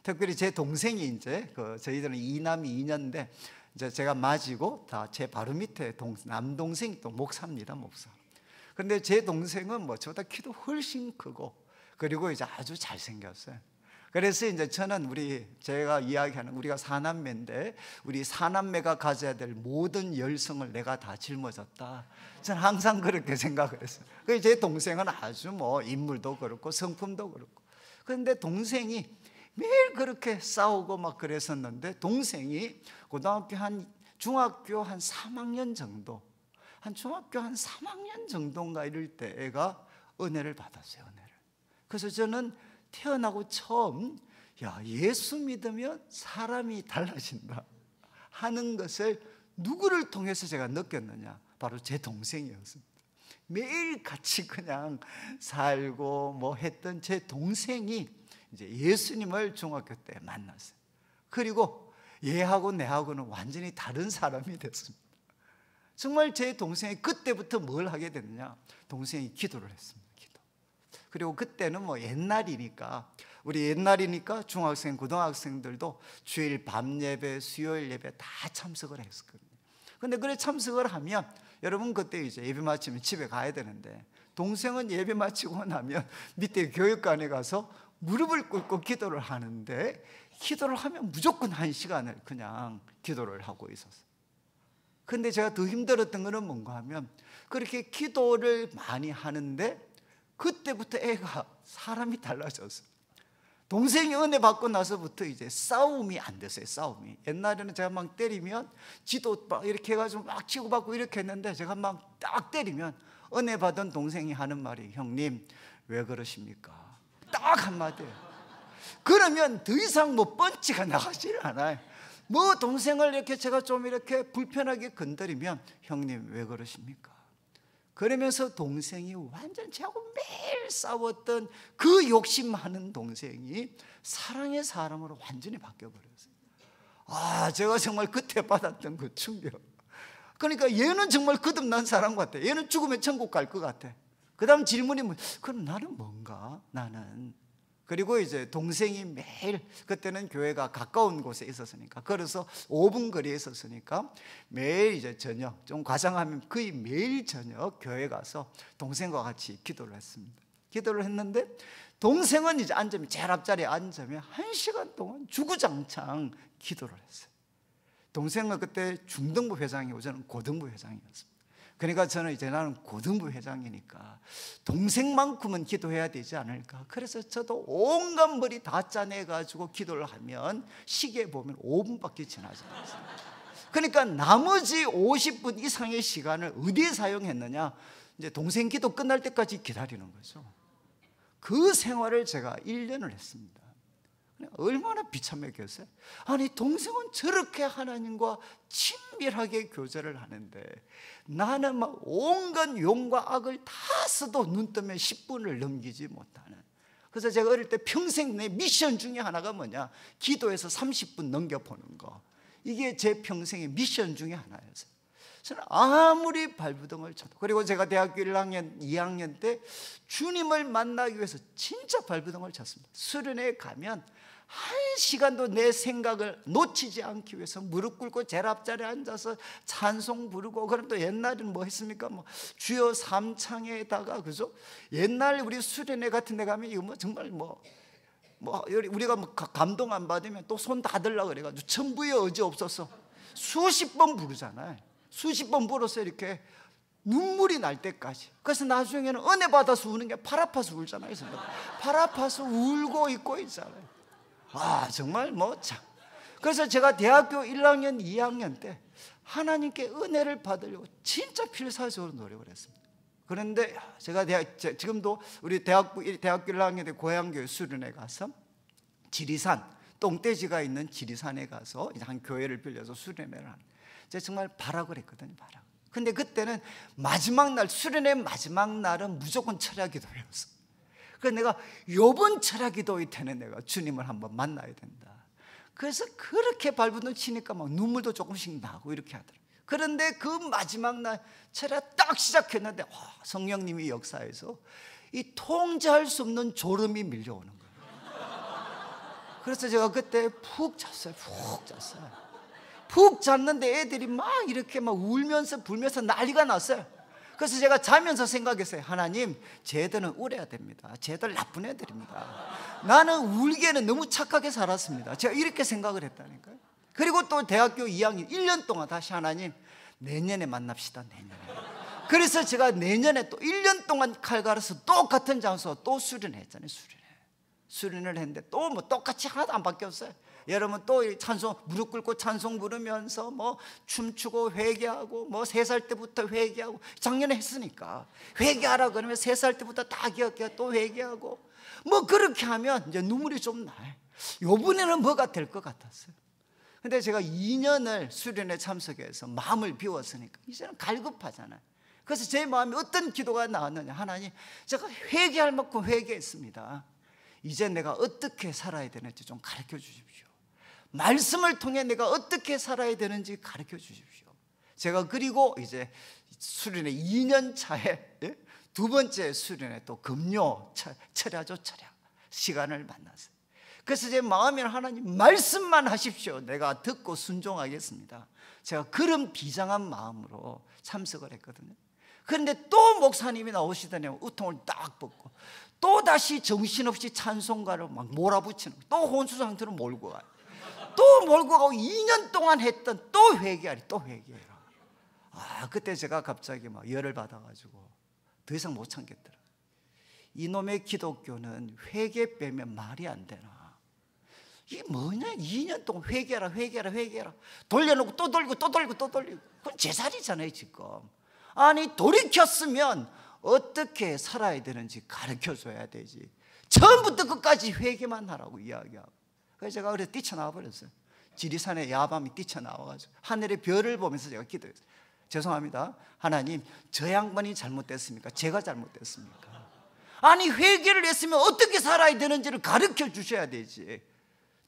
특별히 제 동생이 이제 저희들은 이남이 2년인데 이제 제가 맞이고 다 제 바로 밑에 남동생이 또 목사입니다. 목사. 그런데 제 동생은 뭐 저보다 키도 훨씬 크고 그리고 이제 아주 잘생겼어요. 그래서 이제 저는 제가 이야기하는 우리가 사남매인데 우리 사남매가 가져야 될 모든 열성을 내가 다 짊어졌다. 저는 항상 그렇게 생각을 했어요. 그래서 제 동생은 아주 뭐 인물도 그렇고 성품도 그렇고. 그런데 동생이 매일 그렇게 싸우고 막 그랬었는데 동생이 중학교 한 3학년 정도 중학교 한 3학년 정도인가 이럴 때 애가 은혜를 받았어요. 은혜를. 그래서 저는 태어나고 처음 예수 믿으면 사람이 달라진다 하는 것을 누구를 통해서 제가 느꼈느냐? 바로 제 동생이었습니다. 매일 같이 그냥 살고 뭐 했던 제 동생이 이제 예수님을 중학교 때 만났어요. 그리고 얘하고 내하고는 완전히 다른 사람이 됐습니다. 정말 제 동생이 그때부터 뭘 하게 됐느냐? 동생이 기도를 했습니다. 그리고 그때는 뭐 옛날이니까 우리 옛날이니까 중학생, 고등학생들도 주일 밤 예배, 수요일 예배 다 참석을 했었거든요. 근데 그래 참석을 하면 여러분 그때 이제 예배 마치면 집에 가야 되는데, 동생은 예배 마치고 나면 밑에 교육관에 가서 무릎을 꿇고 기도를 하는데, 기도를 하면 무조건 1시간을 그냥 기도를 하고 있었어요. 근데 제가 더 힘들었던 거는 뭔가 하면, 그렇게 기도를 많이 하는데 그때부터 애가 사람이 달라졌어요. 동생이 은혜 받고 나서부터 이제 싸움이 안 됐어요. 싸움이. 옛날에는 제가 막 때리면 지도 막 이렇게 해가지고 막 치고받고 이렇게 했는데, 제가 막 딱 때리면 은혜 받은 동생이 하는 말이, 형님 왜 그러십니까? 딱 한마디예요. 그러면 더 이상 뭐 펀치가 나가질 않아요. 뭐 동생을 이렇게 제가 좀 이렇게 불편하게 건드리면, 형님 왜 그러십니까? 그러면서 동생이 완전 저하고 매일 싸웠던 그 욕심 많은 동생이 사랑의 사람으로 완전히 바뀌어버렸어요. 아, 제가 정말 그때 받았던 그 충격. 그러니까 얘는 정말 거듭난 사람 같아. 얘는 죽으면 천국 갈 것 같아. 그 다음 질문이 뭐, 그럼 나는 뭔가? 나는. 그리고 이제 동생이 매일, 그때는 교회가 가까운 곳에 있었으니까, 걸어서 5분 거리에 있었으니까 매일 이제 저녁, 좀 과장하면 거의 매일 저녁 교회 가서 동생과 같이 기도를 했습니다. 기도를 했는데, 동생은 이제 앉으면, 제일 앞자리에 앉으면 1시간 동안 주구장창 기도를 했어요. 동생은 그때 중등부 회장이고 저는 고등부 회장이었습니다. 그러니까 저는 이제 나는 고등부 회장이니까 동생만큼은 기도해야 되지 않을까. 그래서 저도 온갖 머리 다 짜내가지고 기도를 하면 시계에 보면 5분밖에 지나지 않았어요. 그러니까 나머지 50분 이상의 시간을 어디에 사용했느냐, 이제 동생 기도 끝날 때까지 기다리는 거죠. 그 생활을 제가 1년을 했습니다. 얼마나 비참했겠어요? 아니, 동생은 저렇게 하나님과 친밀하게 교제를 하는데 나는 막 온갖 용과 악을 다 써도 눈 뜨면 10분을 넘기지 못하는. 그래서 제가 어릴 때 평생 내 미션 중에 하나가 뭐냐, 기도해서 30분 넘겨보는 거. 이게 제 평생의 미션 중에 하나였어요. 저는 아무리 발부동을 쳐도, 그리고 제가 대학교 1학년, 2학년 때 주님을 만나기 위해서 진짜 발부동을 쳤습니다. 수련회에 가면 1시간도 내 생각을 놓치지 않기 위해서 무릎 꿇고 제일 앞자리에 앉아서 찬송 부르고, 그럼 또 옛날에는 뭐 했습니까? 뭐 주여 삼창에다가, 그죠? 옛날 우리 수련회 같은 데 가면 이거 뭐 정말 뭐 우리가 뭐 감동 안 받으면 또 손 다 들라 그래가지고 천부의 의지 없어서 수십 번 부르잖아요. 수십 번 불어서 이렇게 눈물이 날 때까지. 그래서 나중에는 은혜 받아서 우는 게 팔 아파서 울잖아요. 팔 아파서 울고 있고 있잖아요. 아, 정말 뭐 참. 그래서 제가 대학교 1학년, 2학년 때 하나님께 은혜를 받으려고 진짜 필사적으로 노력을 했습니다. 그런데 제가 지금도 우리 대학교 1학년 때 고향교회 수련회 가서 지리산, 똥돼지가 있는 지리산에 가서 한 교회를 빌려서 수련회를 하는, 제가 정말 발악을 했거든요. 발악. 근데 그때는 마지막 날, 수련회 마지막 날은 무조건 철야 기도였어. 그래서 내가 이번 철야 기도회 때는 내가 주님을 한번 만나야 된다. 그래서 그렇게 발부둥 치니까 막 눈물도 조금씩 나고 이렇게 하더라고요. 그런데 그 마지막 날 철야 딱 시작했는데 성령님이 역사해서 이 통제할 수 없는 졸음이 밀려오는 거예요. 그래서 제가 그때 푹 잤어요. 푹 잤어요. 푹 잤는데 애들이 막 이렇게 막 울면서 불면서 난리가 났어요. 그래서 제가 자면서 생각했어요. 하나님, 쟤들은 울어야 됩니다. 쟤들 나쁜 애들입니다. 나는 울기에는 너무 착하게 살았습니다. 제가 이렇게 생각을 했다니까요. 그리고 또 대학교 2학년 1년 동안 다시 하나님, 내년에 만납시다. 내년에. 그래서 제가 내년에 또 1년 동안 칼 갈아서 똑같은 장소 또 수련했잖아요. 수련을 했는데 또 뭐 똑같이 하나도 안 바뀌었어요. 여러분 또 찬송, 무릎 꿇고 찬송 부르면서 뭐 춤추고 회개하고, 뭐 3살 때부터 회개하고, 작년에 했으니까 회개하라 그러면 3살 때부터 다 기억해 또 회개하고, 뭐 그렇게 하면 이제 눈물이 좀 나요. 요번에는 뭐가 될 것 같았어요. 근데 제가 2년을 수련회 참석해서 마음을 비웠으니까 이제는 갈급하잖아요. 그래서 제 마음에 어떤 기도가 나왔느냐, 하나님, 제가 회개할 만큼 회개했습니다. 이제 내가 어떻게 살아야 되는지 좀 가르쳐 주십시오. 말씀을 통해 내가 어떻게 살아야 되는지 가르쳐 주십시오. 제가 그리고 이제 수련회 2년 차에 두 번째 수련회 또 금요 철야죠. 철야 시간을 만났어요. 그래서 제 마음에는 하나님 말씀만 하십시오. 내가 듣고 순종하겠습니다. 제가 그런 비장한 마음으로 참석을 했거든요. 그런데 또 목사님이 나오시더니 우통을 딱 벗고 또 다시 정신없이 찬송가를 막 몰아붙이는 거예요. 또 혼수 상태로 몰고 가요. 또 몰고 가고 2년 동안 했던 또 회개하리, 또 회개해라. 그때 제가 갑자기 막 열을 받아가지고 더 이상 못 참겠더라. 이놈의 기독교는 회개 빼면 말이 안 되나. 이게 뭐냐? 2년 동안 회개하라, 회개하라, 회개하라. 돌려놓고 또 돌리고 또 돌리고 또 돌리고. 그건 제 살이잖아요 지금. 아니 돌이켰으면 어떻게 살아야 되는지 가르쳐줘야 되지. 처음부터 끝까지 회개만 하라고 이야기하고. 그래서 제가 그래서 뛰쳐나와 버렸어요. 지리산에 야밤이 뛰쳐나와가지고 하늘의 별을 보면서 제가 기도했어요. 죄송합니다. 하나님, 저 양반이 잘못됐습니까? 제가 잘못됐습니까? 아니 회개를 했으면 어떻게 살아야 되는지를 가르쳐 주셔야 되지.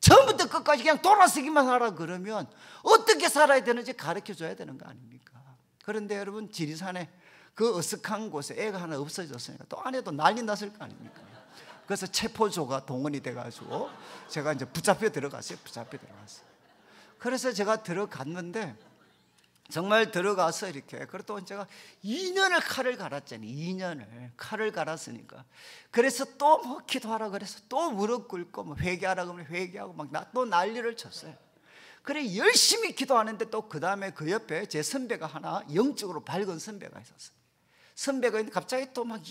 처음부터 끝까지 그냥 돌아서기만 하라 그러면 어떻게 살아야 되는지 가르쳐 줘야 되는 거 아닙니까? 그런데 여러분, 지리산에 그 어색한 곳에 애가 하나 없어졌으니까 또 안에도 난리 났을 거 아닙니까? 그래서 체포조가 동원이 돼가지고 제가 이제 붙잡혀 들어갔어요. 그래서 제가 들어갔는데 정말 들어가서 이렇게, 그래도 제가 2년을 칼을 갈았잖아요. 2년을 칼을 갈았으니까. 그래서 또 뭐 기도하라 그래서 또 무릎 꿇고 뭐 회개하라 그러면 회개하고 막 또 난리를 쳤어요. 그래 열심히 기도하는데 또 그 다음에 그 옆에 제 선배가 하나 영적으로 밝은 선배가 있었어요. 선배가 있는데 갑자기 또 막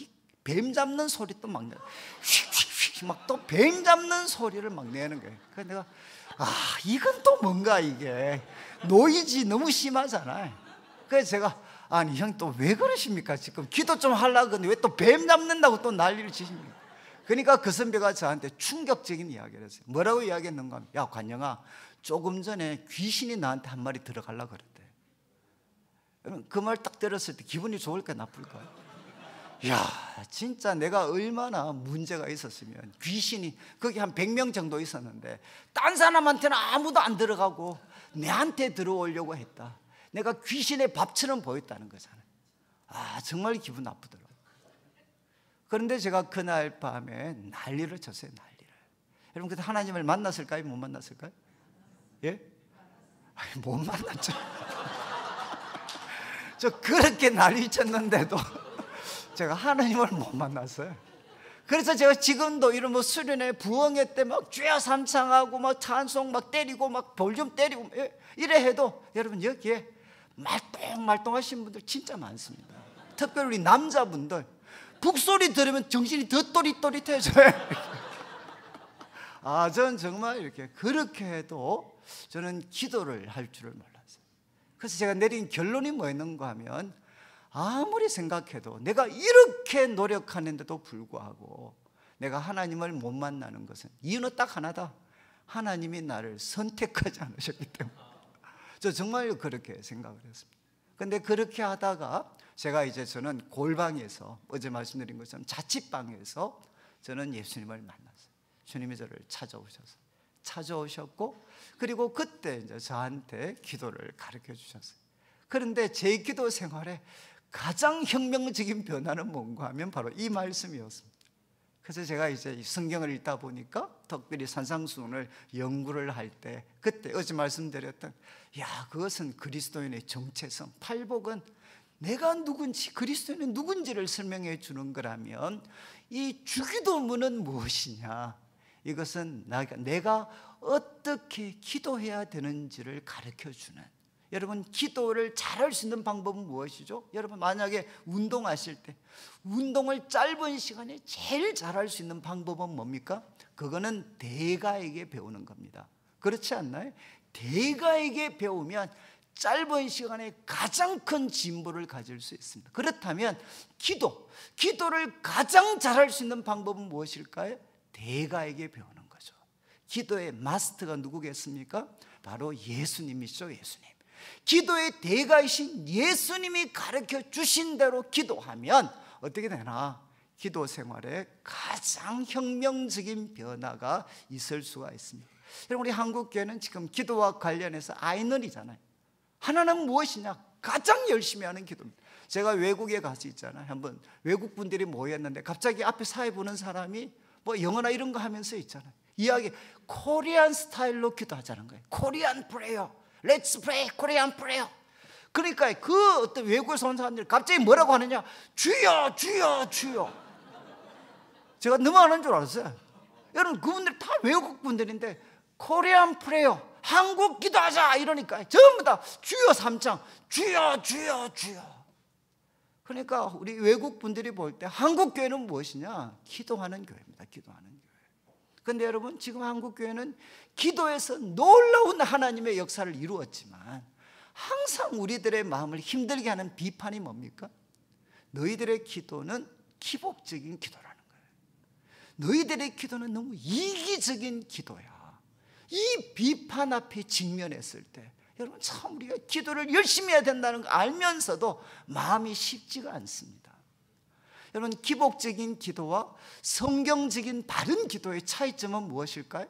뱀 잡는 소리 또 막 내요. 휙휙휙 막 또 뱀 잡는 소리를 막 내는 거예요. 그래서 내가 이건 또 뭔가 이게 노이즈 너무 심하잖아요. 그래서 제가 아니 형 또 왜 그러십니까? 지금 기도 좀 하려고 하는데 왜 또 뱀 잡는다고 또 난리를 치십니까? 그러니까 그 선배가 저한테 충격적인 이야기를 했어요. 뭐라고 이야기했는가 하면, 야 관영아, 조금 전에 귀신이 나한테 한 마리 들어가려고 그랬대. 그 말 딱 들었을 때 기분이 좋을까 나쁠까요? 야 진짜 내가 얼마나 문제가 있었으면 귀신이 거기 한 100명 정도 있었는데 딴 사람한테는 아무도 안 들어가고 내한테 들어오려고 했다. 내가 귀신의 밥처럼 보였다는 거잖아요. 정말 기분 나쁘더라고요. 그런데 제가 그날 밤에 난리를 쳤어요. 난리를. 여러분 그때 하나님을 만났을까요? 못 만났을까요? 예? 못 만났죠. 저 그렇게 난리 쳤는데도 제가 하나님을 못 만났어요. 그래서 제가 지금도 이런 뭐 수련회 부흥회 때 막 죄야 삼창하고 막 찬송 막 때리고 막 볼륨 때리고 이래 해도 여러분 여기에 말똥말똥하신 분들 진짜 많습니다. 특별히 우리 남자분들 북소리 들으면 정신이 더 또릿또릿해져요. 저는 정말 이렇게 그렇게 해도 저는 기도를 할 줄을 몰랐어요. 그래서 제가 내린 결론이 뭐였는가 하면, 아무리 생각해도 내가 이렇게 노력하는데도 불구하고 내가 하나님을 못 만나는 것은 이유는 딱 하나다. 하나님이 나를 선택하지 않으셨기 때문에. 저 정말 그렇게 생각을 했습니다. 그런데 그렇게 하다가 제가 이제 저는 골방에서 어제 말씀드린 것처럼 자취방에서 저는 예수님을 만났어요. 주님이 저를 찾아오셨고, 그리고 그때 이제 저한테 기도를 가르쳐 주셨어요. 그런데 제 기도 생활에 가장 혁명적인 변화는 뭔가 하면 바로 이 말씀이었습니다. 그래서 제가 이제 성경을 읽다 보니까 특별히 산상수훈을 연구를 할 때 그때 어제 말씀드렸던 그것은 그리스도인의 정체성, 팔복은 내가 누군지, 그리스도인이 누군지를 설명해 주는 거라면 이 주기도문은 무엇이냐, 이것은 내가 어떻게 기도해야 되는지를 가르쳐 주는, 여러분 기도를 잘할 수 있는 방법은 무엇이죠? 여러분 만약에 운동하실 때 운동을 짧은 시간에 제일 잘할 수 있는 방법은 뭡니까? 그거는 대가에게 배우는 겁니다. 그렇지 않나요? 대가에게 배우면 짧은 시간에 가장 큰 진보를 가질 수 있습니다. 그렇다면 기도를 가장 잘할 수 있는 방법은 무엇일까요? 대가에게 배우는 거죠. 기도의 마스터가 누구겠습니까? 바로 예수님이시죠. 예수님. 기도의 대가이신 예수님이 가르쳐 주신 대로 기도하면 어떻게 되나? 기도 생활에 가장 혁명적인 변화가 있을 수가 있습니다. 여러분 우리 한국교회는 지금 기도와 관련해서 아이너리잖아요. 하나는 무엇이냐? 가장 열심히 하는 기도입니다. 제가 외국에 가서 있잖아요. 한번 외국 분들이 모였는데 갑자기 앞에 사회 보는 사람이 뭐 영어나 이런 거 하면서 있잖아요. 이야기 코리안 스타일로 기도하자는 거예요. 코리안 프레이어, 렛츠 프레이 코리안 프레이어. 그러니까 그 어떤 외국에서 온 사람들이 갑자기 뭐라고 하느냐, 주여 주여 주여. 제가 넘어가는 줄 알았어요. 여러분, 그분들 다 외국 분들인데 코리안 프레이어, 한국 기도하자 이러니까 전부 다 주여 삼창, 주여 주여 주여. 그러니까 우리 외국 분들이 볼 때 한국 교회는 무엇이냐? 기도하는 교회입니다. 기도하는 교회. 그런데 여러분, 지금 한국 교회는 기도에서 놀라운 하나님의 역사를 이루었지만 항상 우리들의 마음을 힘들게 하는 비판이 뭡니까? 너희들의 기도는 기복적인 기도라는 거예요. 너희들의 기도는 너무 이기적인 기도야. 이 비판 앞에 직면했을 때 여러분, 참 우리가 기도를 열심히 해야 된다는 거 알면서도 마음이 쉽지가 않습니다. 여러분, 기복적인 기도와 성경적인 바른 기도의 차이점은 무엇일까요?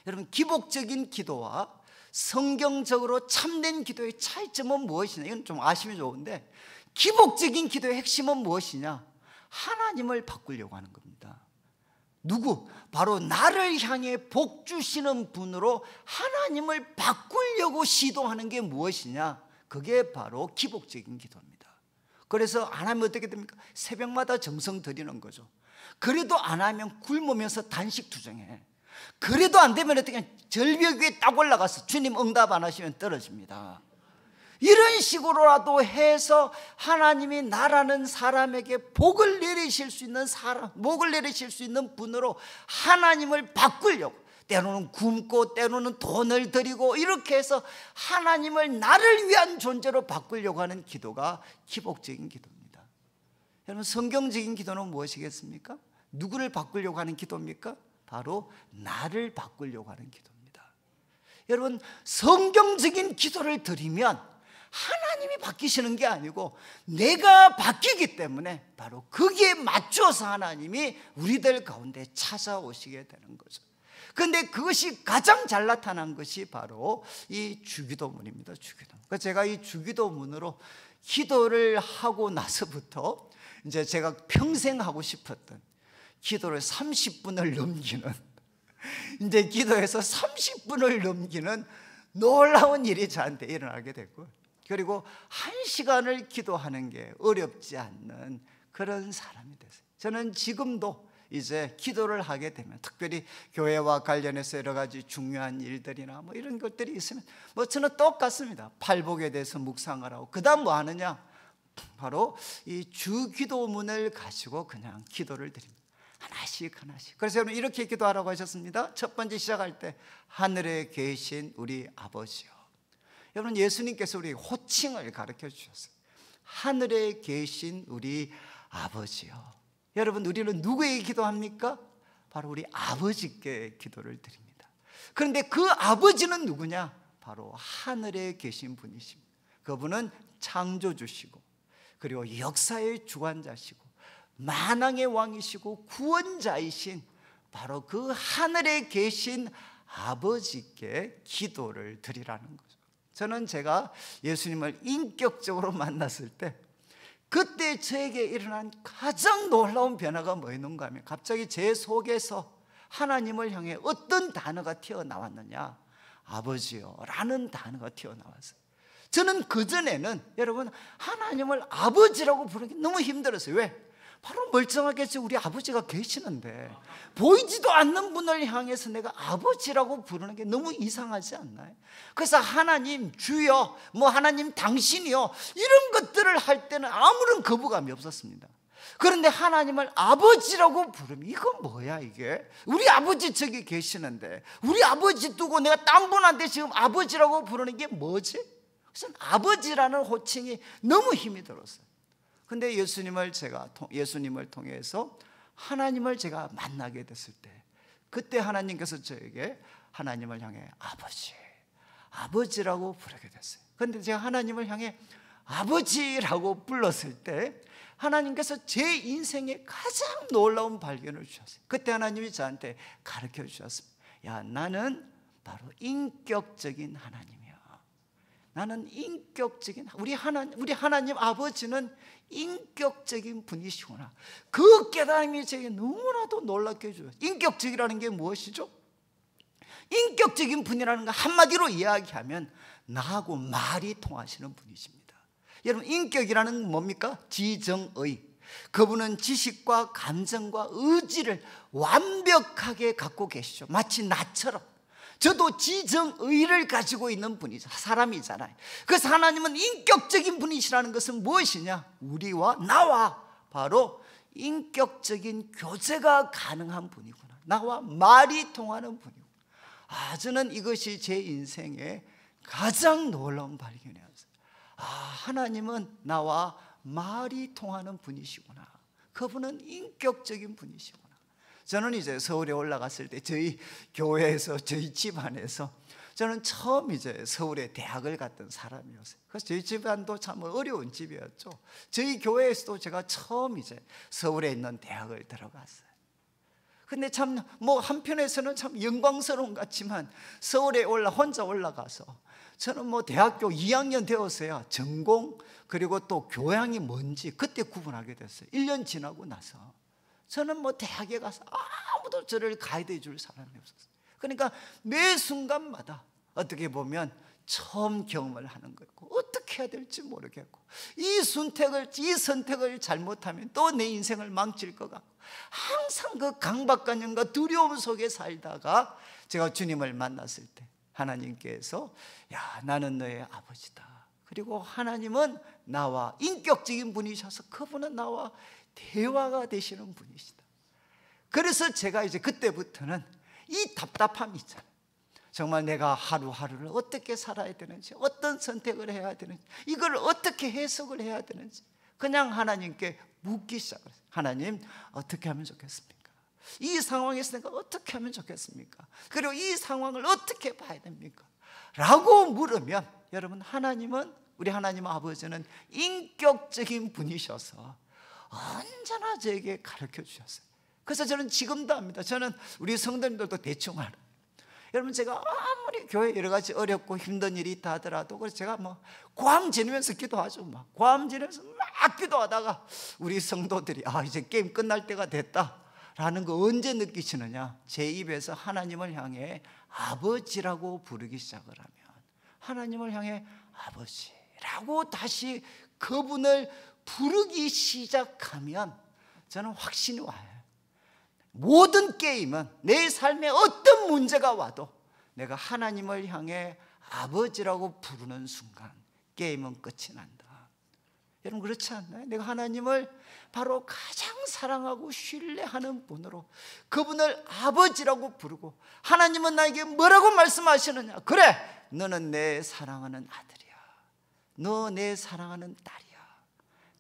여러분, 기복적인 기도와 성경적으로 참된 기도의 차이점은 무엇이냐? 이건 좀 아시면 좋은데, 기복적인 기도의 핵심은 무엇이냐? 하나님을 바꾸려고 하는 겁니다. 누구? 바로 나를 향해 복 주시는 분으로 하나님을 바꾸려고 시도하는 게 무엇이냐? 그게 바로 기복적인 기도입니다. 그래서 안 하면 어떻게 됩니까? 새벽마다 정성 드리는 거죠. 그래도 안 하면 굶으면서 단식 투정해. 그래도 안 되면 어떻게, 절벽 위에 딱 올라가서 주님 응답 안 하시면 떨어집니다. 이런 식으로라도 해서 하나님이 나라는 사람에게 복을 내리실 수 있는 사람, 복을 내리실 수 있는 분으로 하나님을 바꾸려고, 때로는 굶고 때로는 돈을 드리고 이렇게 해서 하나님을 나를 위한 존재로 바꾸려고 하는 기도가 기복적인 기도입니다. 여러분, 성경적인 기도는 무엇이겠습니까? 누구를 바꾸려고 하는 기도입니까? 바로 나를 바꾸려고 하는 기도입니다. 여러분, 성경적인 기도를 드리면 하나님이 바뀌시는 게 아니고 내가 바뀌기 때문에 바로 거기에 맞춰서 하나님이 우리들 가운데 찾아오시게 되는 거죠. 그런데 그것이 가장 잘 나타난 것이 바로 이 주기도문입니다. 주기도문. 그래서 제가 이 주기도문으로 기도를 하고 나서부터 이제 제가 평생 하고 싶었던 기도를 30분을 넘기는, 이제 기도에서 30분을 넘기는 놀라운 일이 저한테 일어나게 됐고, 그리고 1시간을 기도하는 게 어렵지 않는 그런 사람이 됐어요. 저는 지금도 이제 기도를 하게 되면, 특별히 교회와 관련해서 여러 가지 중요한 일들이나 뭐 이런 것들이 있으면 뭐 저는 똑같습니다. 팔복에 대해서 묵상을 하고, 그 다음 뭐 하느냐? 바로 이 주기도문을 가지고 그냥 기도를 드립니다. 하나씩 하나씩. 그래서 여러분, 이렇게 기도하라고 하셨습니다. 첫 번째 시작할 때, 하늘에 계신 우리 아버지요. 여러분, 예수님께서 우리 호칭을 가르쳐 주셨어요. 하늘에 계신 우리 아버지요. 여러분, 우리는 누구에게 기도합니까? 바로 우리 아버지께 기도를 드립니다. 그런데 그 아버지는 누구냐? 바로 하늘에 계신 분이십니다. 그분은 창조주시고, 그리고 역사의 주관자시고, 만왕의 왕이시고 구원자이신 바로 그 하늘에 계신 아버지께 기도를 드리라는 거죠. 저는 제가 예수님을 인격적으로 만났을 때, 그때 저에게 일어난 가장 놀라운 변화가 뭐였는가 하면, 갑자기 제 속에서 하나님을 향해 어떤 단어가 튀어나왔느냐? 아버지요 라는 단어가 튀어나왔어요. 저는 그전에는 여러분, 하나님을 아버지라고 부르기 너무 힘들었어요. 왜? 바로 멀쩡하게 우리 아버지가 계시는데 보이지도 않는 분을 향해서 내가 아버지라고 부르는 게 너무 이상하지 않나요? 그래서 하나님 주여, 뭐 하나님 당신이요, 이런 것들을 할 때는 아무런 거부감이 없었습니다. 그런데 하나님을 아버지라고 부르면 이건 뭐야 이게? 우리 아버지 저기 계시는데 우리 아버지 두고 내가 딴 분한테 지금 아버지라고 부르는 게 뭐지? 그래서 아버지라는 호칭이 너무 힘이 들었어요. 근데 예수님을 통해서 하나님을 제가 만나게 됐을 때, 그때 하나님께서 저에게 하나님을 향해 아버지라고 부르게 됐어요. 그런데 제가 하나님을 향해 아버지라고 불렀을 때 하나님께서 제 인생에 가장 놀라운 발견을 주셨어요. 그때 하나님이 저한테 가르쳐 주셨습니다. 야, 나는 바로 인격적인 하나님이야. 나는 인격적인 우리 하나님 아버지는 인격적인 분이시구나. 그 깨달음이 제게 너무나도 놀랍게 해줘요. 인격적이라는 게 무엇이죠? 인격적인 분이라는 거 한마디로 이야기하면 나하고 말이 통하시는 분이십니다. 여러분, 인격이라는 건 뭡니까? 지정의. 그분은 지식과 감정과 의지를 완벽하게 갖고 계시죠. 마치 나처럼. 저도 지정의를 가지고 있는 분이죠. 사람이잖아요. 그래서 하나님은 인격적인 분이시라는 것은 무엇이냐? 우리와 나와 바로 인격적인 교제가 가능한 분이구나. 나와 말이 통하는 분이구나. 저는 이것이 제 인생의 가장 놀라운 발견이었어요. 하나님은 나와 말이 통하는 분이시구나. 그분은 인격적인 분이시구나. 저는 이제 서울에 올라갔을 때 저희 교회에서, 저희 집안에서 저는 처음 이제 서울에 대학을 갔던 사람이었어요. 그래서 저희 집안도 참 어려운 집이었죠. 저희 교회에서도 제가 처음 이제 서울에 있는 대학을 들어갔어요. 근데 참 한편에서는 참 영광스러운 것 같지만 서울에 혼자 올라가서 저는 대학교 2학년 되었어야 전공 그리고 또 교양이 뭔지 그때 구분하게 됐어요. 1년 지나고 나서 저는 대학에 가서 아무도 저를 가이드해 줄 사람이 없었어요. 그러니까 매 순간마다 어떻게 보면 처음 경험을 하는 거고 어떻게 해야 될지 모르겠고 이 선택을 잘못하면 또 내 인생을 망칠 것 같고 항상 그 강박관념과 두려움 속에 살다가 제가 주님을 만났을 때 하나님께서 나는 너의 아버지다. 그리고 하나님은 나와 인격적인 분이셔서 그분은 나와 대화가 되시는 분이시다. 그래서 제가 이제 그때부터는 이 답답함이 있잖아요. 정말 내가 하루하루를 어떻게 살아야 되는지, 어떤 선택을 해야 되는지, 이걸 어떻게 해석을 해야 되는지 그냥 하나님께 묻기 시작했어요. 하나님, 어떻게 하면 좋겠습니까? 이 상황에서 내가 어떻게 하면 좋겠습니까? 그리고 이 상황을 어떻게 봐야 됩니까? 라고 물으면 여러분, 우리 하나님 아버지는 인격적인 분이셔서 언제나 저에게 가르쳐 주셨어요. 그래서 저는 지금도 합니다. 저는 우리 성도님들도 대충 알아요. 여러분, 제가 아무리 교회 여러 가지 어렵고 힘든 일이 있다 하더라도 그래서 제가 괌 지내면서 기도하죠. 괌 지내면서 막 기도하다가 우리 성도들이 이제 게임 끝날 때가 됐다라는 거 언제 느끼시느냐? 제 입에서 하나님을 향해 아버지라고 부르기 시작을 하면 하나님을 향해 아버지라고 다시 그분을 부르기 시작하면 저는 확신이 와요. 모든 게임은 내 삶에 어떤 문제가 와도 내가 하나님을 향해 아버지라고 부르는 순간 게임은 끝이 난다. 여러분, 그렇지 않나요? 내가 하나님을 바로 가장 사랑하고 신뢰하는 분으로 그분을 아버지라고 부르고 하나님은 나에게 뭐라고 말씀하시느냐? 그래, 너는 내 사랑하는 아들이야. 너 내 사랑하는 딸이야.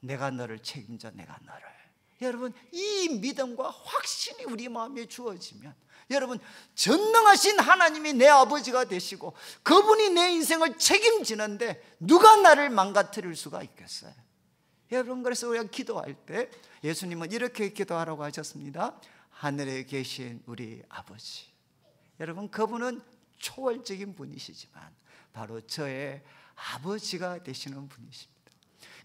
내가 너를 책임져. 내가 너를. 여러분, 이 믿음과 확신이 우리 마음에 주어지면 여러분, 전능하신 하나님이 내 아버지가 되시고 그분이 내 인생을 책임지는데 누가 나를 망가뜨릴 수가 있겠어요? 여러분, 그래서 우리가 기도할 때 예수님은 이렇게 기도하라고 하셨습니다. 하늘에 계신 우리 아버지. 여러분, 그분은 초월적인 분이시지만 바로 저의 아버지가 되시는 분이십니다.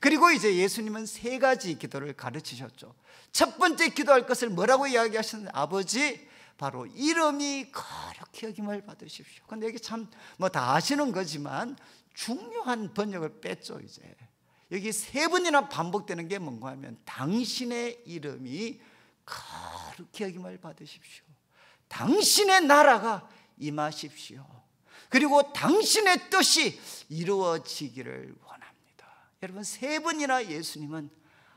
그리고 이제 예수님은 3가지 기도를 가르치셨죠. 첫 번째 기도할 것을 뭐라고 이야기하셨는지, 아버지, 바로 이름이 거룩히 여김을 받으십시오. 근데 여기 참 다 아시는 거지만 중요한 번역을 뺐죠. 이제 여기 3번이나 반복되는 게 뭔가 하면 당신의 이름이 거룩히 여김을 받으십시오. 당신의 나라가 임하십시오. 그리고 당신의 뜻이 이루어지기를 원합니다. 여러분, 3번이나 예수님은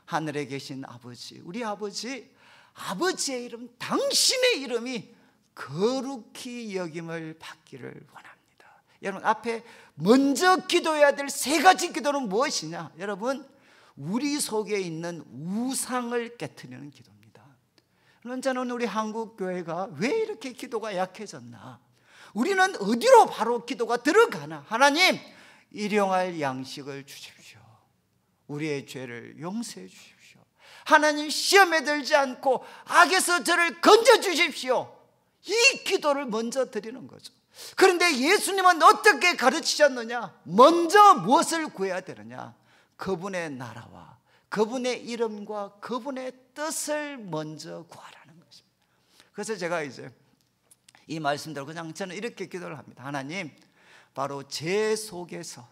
하늘에 계신 아버지, 우리 아버지, 아버지의 이름, 당신의 이름이 거룩히 여김을 받기를 원합니다. 여러분, 앞에 먼저 기도해야 될 3가지 기도는 무엇이냐? 여러분, 우리 속에 있는 우상을 깨트리는 기도입니다. 그럼 저는 우리 한국 교회가 왜 이렇게 기도가 약해졌나? 우리는 어디로 바로 기도가 들어가나? 하나님, 일용할 양식을 주십시오. 우리의 죄를 용서해 주십시오. 하나님, 시험에 들지 않고 악에서 저를 건져 주십시오. 이 기도를 먼저 드리는 거죠. 그런데 예수님은 어떻게 가르치셨느냐? 먼저 무엇을 구해야 되느냐? 그분의 나라와 그분의 이름과 그분의 뜻을 먼저 구하라는 것입니다. 그래서 제가 이제 이 말씀대로 그냥 저는 이렇게 기도를 합니다. 하나님, 바로 제 속에서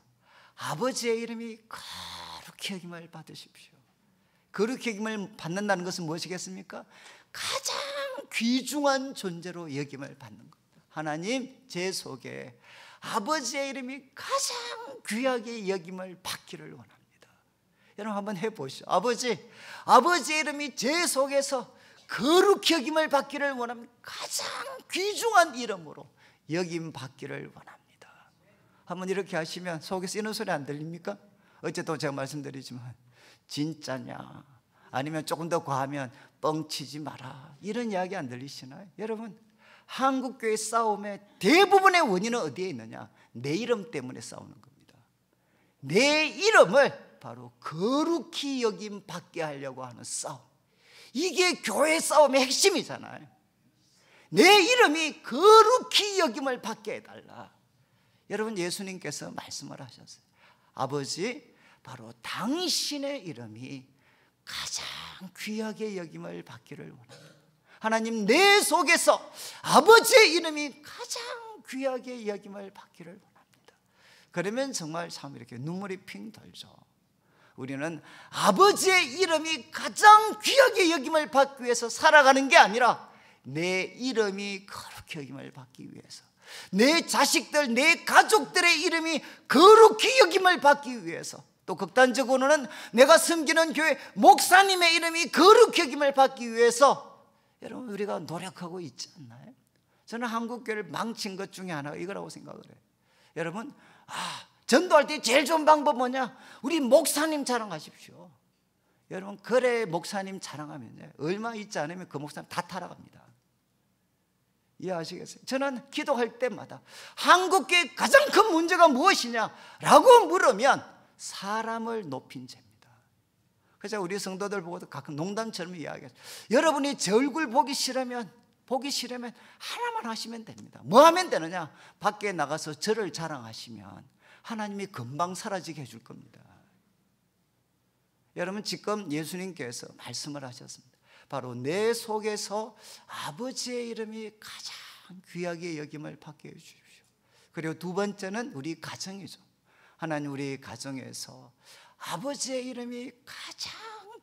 아버지의 이름이 거룩히 여김을 받으십시오. 거룩히 여김을 받는다는 것은 무엇이겠습니까? 가장 귀중한 존재로 여김을 받는 겁니다. 하나님, 제 속에 아버지의 이름이 가장 귀하게 여김을 받기를 원합니다. 여러분 한번 해보시죠. 아버지의 이름이 제 속에서 거룩히 여김을 받기를 원합니다. 가장 귀중한 이름으로 여김 받기를 원합니다. 한번 이렇게 하시면 속에서 이런 소리 안 들립니까? 어쨌든 제가 말씀드리지만 진짜냐, 아니면 조금 더 과하면 뻥치지 마라, 이런 이야기 안 들리시나요? 여러분, 한국교회 싸움의 대부분의 원인은 어디에 있느냐? 내 이름 때문에 싸우는 겁니다. 내 이름을 바로 거룩히 여김 받게 하려고 하는 싸움, 이게 교회 싸움의 핵심이잖아요. 내 이름이 거룩히 여김을 받게 해달라. 여러분, 예수님께서 말씀을 하셨어요. 아버지, 바로 당신의 이름이 가장 귀하게 여김을 받기를 원합니다. 하나님, 내 속에서 아버지의 이름이 가장 귀하게 여김을 받기를 원합니다. 그러면 정말 참 이렇게 눈물이 핑 돌죠. 우리는 아버지의 이름이 가장 귀하게 여김을 받기 위해서 살아가는 게 아니라 내 이름이 거룩히 여김을 받기 위해서, 내 자식들, 내 가족들의 이름이 거룩히 여김을 받기 위해서, 또 극단적으로는 내가 섬기는 교회 목사님의 이름이 거룩히 여김을 받기 위해서 여러분 우리가 노력하고 있지 않나요? 저는 한국교회를 망친 것 중에 하나가 이거라고 생각을 해요. 여러분, 전도할 때 제일 좋은 방법 뭐냐? 우리 목사님 자랑하십시오. 여러분, 그래 목사님 자랑하면 얼마 있지 않으면 그 목사님 다 타락합니다. 이해하시겠어요? 저는 기도할 때마다 한국교회의 가장 큰 문제가 무엇이냐라고 물으면 사람을 높인 죄입니다. 그래서 우리 성도들 보고도 가끔 농담처럼 이야기해요. 여러분이 제 얼굴 보기 싫으면 하나만 하시면 됩니다. 뭐 하면 되느냐? 밖에 나가서 저를 자랑하시면 하나님이 금방 사라지게 해줄 겁니다. 여러분, 지금 예수님께서 말씀을 하셨습니다. 바로 내 속에서 아버지의 이름이 가장 귀하게 여김을 받게 해주십시오. 그리고 두 번째는 우리 가정이죠. 하나님, 우리 가정에서 아버지의 이름이 가장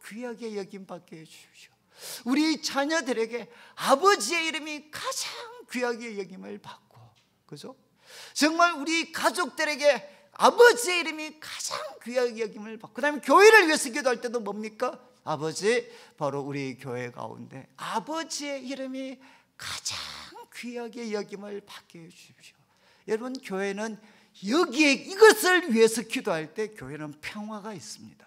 귀하게 여김 받게 해주십시오. 우리 자녀들에게 아버지의 이름이 가장 귀하게 여김을 받고, 그죠? 정말 우리 가족들에게 아버지의 이름이 가장 귀하게 여김을 받고, 그 다음에 교회를 위해서 기도할 때도 뭡니까? 아버지, 바로 우리 교회 가운데 아버지의 이름이 가장 귀하게 여김을 받게 해주십시오. 여러분, 교회는 여기에 이것을 위해서 기도할 때 교회는 평화가 있습니다.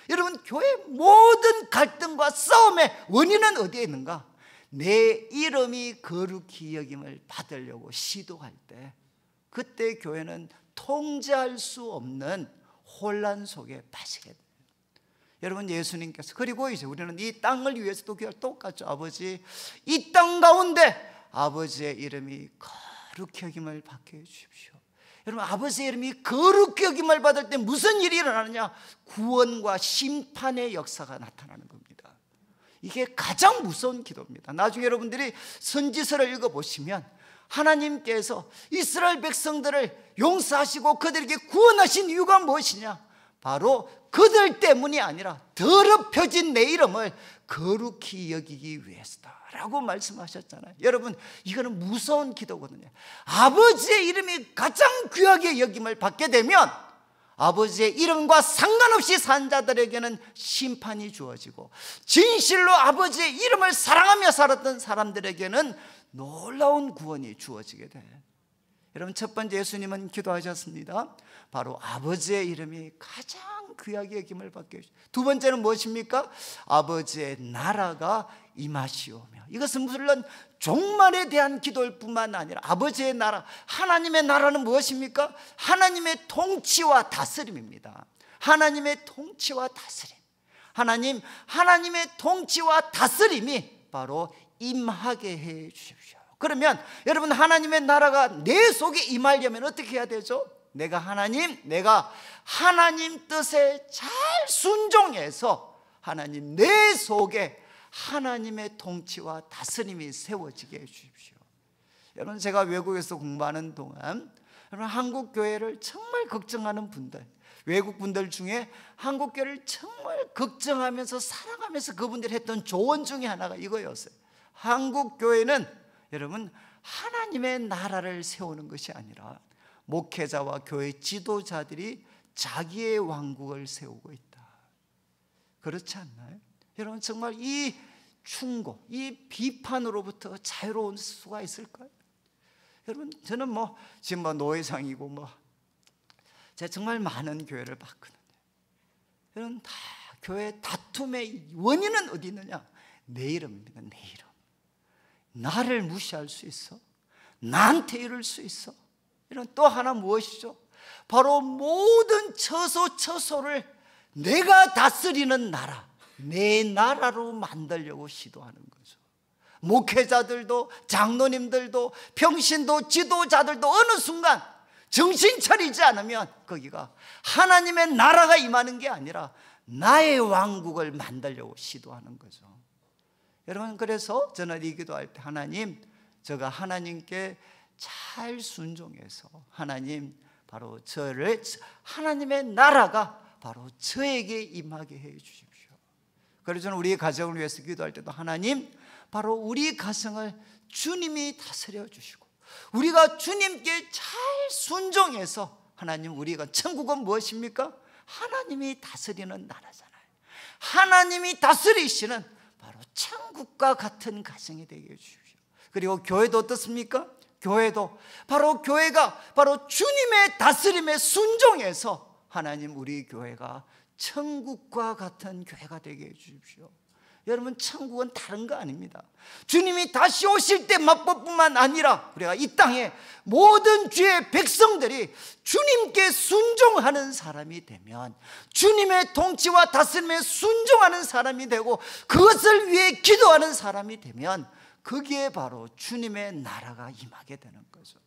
여러분, 교회 모든 갈등과 싸움의 원인은 어디에 있는가? 내 이름이 거룩히 여김을 받으려고 시도할 때, 그때 교회는 통제할 수 없는 혼란 속에 빠지게 돼요. 여러분, 예수님께서, 그리고 이제 우리는 이 땅을 위해서도 똑같죠. 아버지, 이 땅 가운데 아버지의 이름이 거룩히 여김을 받게 해주십시오. 여러분, 아버지의 이름이 거룩히 여김을 받을 때 무슨 일이 일어나느냐? 구원과 심판의 역사가 나타나는 겁니다. 이게 가장 무서운 기도입니다. 나중에 여러분들이 선지서를 읽어보시면 하나님께서 이스라엘 백성들을 용서하시고 그들에게 구원하신 이유가 무엇이냐? 바로 그들 때문이 아니라 더럽혀진 내 이름을 거룩히 여기기 위해서다 라고 말씀하셨잖아요. 여러분, 이거는 무서운 기도거든요. 아버지의 이름이 가장 귀하게 여김을 받게 되면 아버지의 이름과 상관없이 산 자들에게는 심판이 주어지고, 진실로 아버지의 이름을 사랑하며 살았던 사람들에게는 놀라운 구원이 주어지게 돼요. 여러분, 첫 번째 예수님은 기도하셨습니다. 바로 아버지의 이름이 가장 귀하게 여김을 받게 해주십시오. 두 번째는 무엇입니까? 아버지의 나라가 임하시오며. 이것은 물론 종말에 대한 기도일 뿐만 아니라 아버지의 나라, 하나님의 나라는 무엇입니까? 하나님의 통치와 다스림입니다. 하나님의 통치와 다스림. 하나님의 통치와 다스림이 바로 임하게 해 주십시오. 그러면 여러분, 하나님의 나라가 내 속에 임하려면 어떻게 해야 되죠? 내가 하나님 뜻에 잘 순종해서 하나님 내 속에 하나님의 통치와 다스림이 세워지게 해주십시오. 여러분, 제가 외국에서 공부하는 동안 여러분, 한국 교회를 정말 걱정하는 분들, 외국 분들 중에 한국 교회를 정말 걱정하면서 사랑하면서 그분들이 했던 조언 중에 하나가 이거였어요. 한국 교회는 여러분, 하나님의 나라를 세우는 것이 아니라 목회자와 교회 지도자들이 자기의 왕국을 세우고 있다. 그렇지 않나요? 여러분, 정말 이 충고, 이 비판으로부터 자유로울 수가 있을까요? 여러분, 저는 지금 노회장이고 제가 정말 많은 교회를 봤거든요. 여러분, 다 교회 다툼의 원인은 어디 있느냐? 내 이름입니다. 내 이름. 나를 무시할 수 있어? 나한테 이럴 수 있어? 이런 또 하나 무엇이죠? 바로 모든 처소를 내가 다스리는 나라, 내 나라로 만들려고 시도하는 거죠. 목회자들도 장로님들도 평신도 지도자들도 어느 순간 정신 차리지 않으면 거기가 하나님의 나라가 임하는 게 아니라 나의 왕국을 만들려고 시도하는 거죠. 여러분, 그래서 저는 이 기도할 때 하나님, 제가 하나님께 잘 순종해서 하나님, 바로 하나님의 나라가 바로 저에게 임하게 해 주십시오. 그래서 저는 우리 가정을 위해서 기도할 때도 하나님, 바로 우리 가정을 주님이 다스려 주시고 우리가 주님께 잘 순종해서 하나님, 우리가 천국은 무엇입니까? 하나님이 다스리는 나라잖아요. 하나님이 다스리시는 바로 천국과 같은 가정이 되게 해주십시오. 그리고 교회도 어떻습니까? 교회가 바로 주님의 다스림에 순종해서 하나님, 우리 교회가 천국과 같은 교회가 되게 해주십시오. 여러분, 천국은 다른 거 아닙니다. 주님이 다시 오실 때 맛보뿐만 아니라 우리가 이 땅에 모든 주의 백성들이 주님께 순종하는 사람이 되면, 주님의 통치와 다스림에 순종하는 사람이 되고 그것을 위해 기도하는 사람이 되면 거기에 바로 주님의 나라가 임하게 되는 거죠.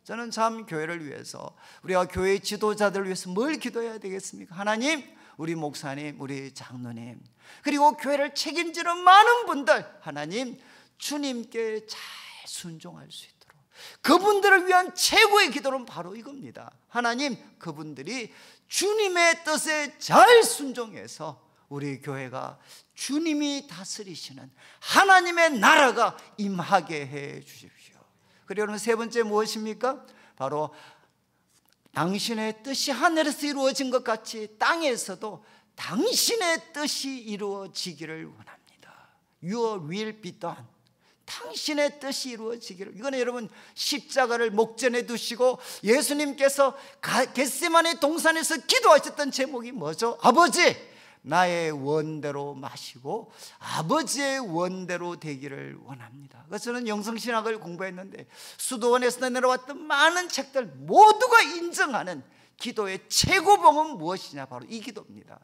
저는 참 교회를 위해서, 우리가 교회 지도자들을 위해서 뭘 기도해야 되겠습니까? 하나님, 우리 목사님, 우리 장로님, 그리고 교회를 책임지는 많은 분들, 하나님, 주님께 잘 순종할 수 있도록, 그분들을 위한 최고의 기도는 바로 이겁니다. 하나님, 그분들이 주님의 뜻에 잘 순종해서 우리 교회가 주님이 다스리시는 하나님의 나라가 임하게 해 주십시오. 그리고 세 번째 무엇입니까? 바로 당신의 뜻이 하늘에서 이루어진 것 같이 땅에서도 당신의 뜻이 이루어지기를 원합니다. Your will be done. 당신의 뜻이 이루어지기를. 이거는 여러분, 십자가를 목전에 두시고 예수님께서 겟세마네 동산에서 기도하셨던 제목이 뭐죠? 아버지, 나의 원대로 마시고 아버지의 원대로 되기를 원합니다. 그래서 저는 영성신학을 공부했는데 수도원에서 내려왔던 많은 책들 모두가 인정하는 기도의 최고봉은 무엇이냐? 바로 이 기도입니다.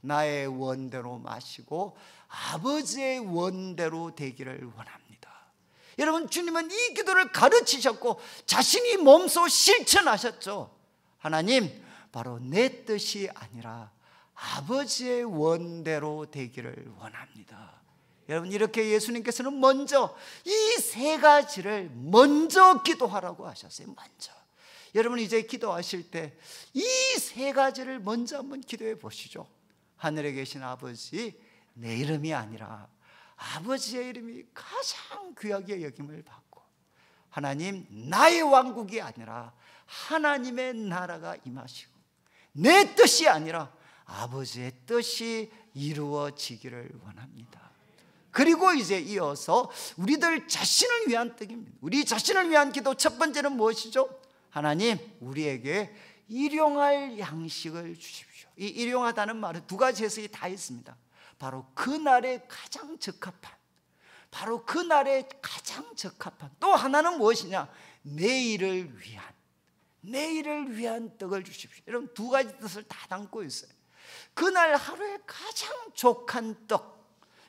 나의 원대로 마시고 아버지의 원대로 되기를 원합니다. 여러분, 주님은 이 기도를 가르치셨고 자신이 몸소 실천하셨죠. 하나님, 바로 내 뜻이 아니라 아버지의 원대로 되기를 원합니다. 여러분, 이렇게 예수님께서는 먼저 이 세 가지를 먼저 기도하라고 하셨어요. 먼저. 여러분, 이제 기도하실 때 이 세 가지를 먼저 한번 기도해 보시죠. 하늘에 계신 아버지, 내 이름이 아니라 아버지의 이름이 가장 귀하게 여김을 받고, 하나님, 나의 왕국이 아니라 하나님의 나라가 임하시고, 내 뜻이 아니라 아버지의 뜻이 이루어지기를 원합니다. 그리고 이제 이어서 우리들 자신을 위한 뜻입니다. 우리 자신을 위한 기도 첫 번째는 무엇이죠? 하나님, 우리에게 일용할 양식을 주십시오. 이 일용하다는 말은 두 가지 해석이 다 있습니다. 바로 그날에 가장 적합한, 바로 그날에 가장 적합한, 또 하나는 무엇이냐? 내일을 위한 떡을 주십시오. 여러분, 두 가지 뜻을 다 담고 있어요. 그날 하루에 가장 족한 떡,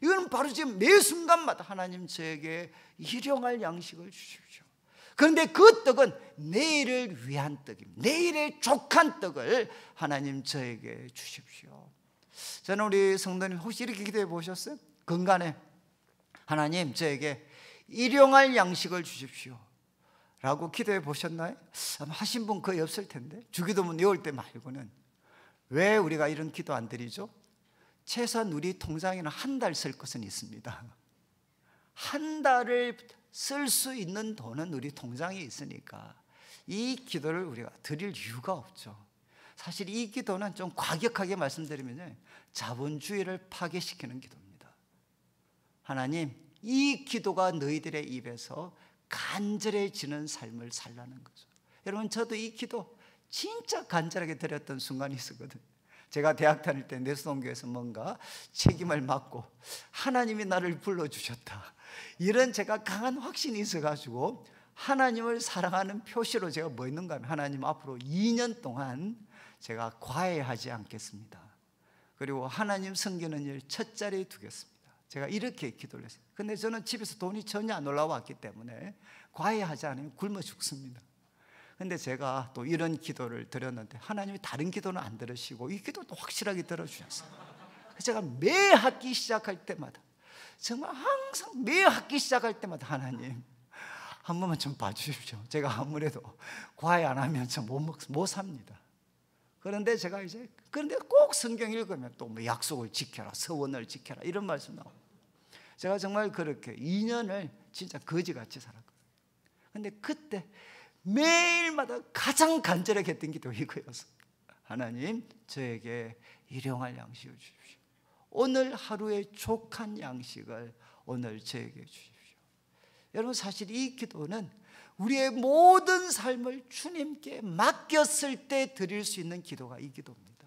이거는 바로 지금 매 순간마다 하나님 저에게 일용할 양식을 주십시오. 그런데 그 떡은 내일을 위한 떡입니다. 내일의 족한 떡을 하나님 저에게 주십시오. 저는 우리 성도님 혹시 이렇게 기도해 보셨어요? 건강에 하나님 저에게 일용할 양식을 주십시오 라고 기도해 보셨나요? 아마 하신 분 거의 없을 텐데, 주기도문 외울 때 말고는. 왜 우리가 이런 기도 안 드리죠? 최소한 우리 통장에는 한 달 쓸 것은 있습니다. 한 달을 쓸 수 있는 돈은 우리 통장에 있으니까 이 기도를 우리가 드릴 이유가 없죠. 사실 이 기도는 좀 과격하게 말씀드리면 자본주의를 파괴시키는 기도입니다. 하나님, 이 기도가 너희들의 입에서 간절해지는 삶을 살라는 거죠. 여러분, 저도 이 기도 진짜 간절하게 드렸던 순간이 있었거든요. 제가 대학 다닐 때 내수동교에서 뭔가 책임을 맡고 하나님이 나를 불러주셨다, 이런 제가 강한 확신이 있어가지고 하나님을 사랑하는 표시로 제가 뭐 했는가 하면, 하나님 앞으로 2년 동안 제가 과외하지 않겠습니다. 그리고 하나님 섬기는 일 첫 자리에 두겠습니다. 제가 이렇게 기도를 했어요. 근데 저는 집에서 돈이 전혀 안 올라왔기 때문에 과외하지 않으면 굶어 죽습니다. 근데 제가 또 이런 기도를 드렸는데 하나님이 다른 기도는 안 들으시고 이 기도도 확실하게 들어주셨어요. 제가 매 학기 시작할 때마다, 정말 항상 매 학기 시작할 때마다 하나님 한 번만 좀 봐주십시오. 제가 아무래도 과외 안 하면 좀 못 삽니다. 그런데 제가 그런데 꼭 성경 읽으면 또 뭐 약속을 지켜라, 서원을 지켜라, 이런 말씀 나오고, 제가 정말 그렇게 2년을 진짜 거지같이 살았거든요. 근데 그때 매일마다 가장 간절하게 했던 기도 이거였습니다. 하나님, 저에게 일용할 양식을 주십시오. 오늘 하루의 족한 양식을 오늘 저에게 주십시오. 여러분, 사실 이 기도는 우리의 모든 삶을 주님께 맡겼을 때 드릴 수 있는 기도가 이 기도입니다.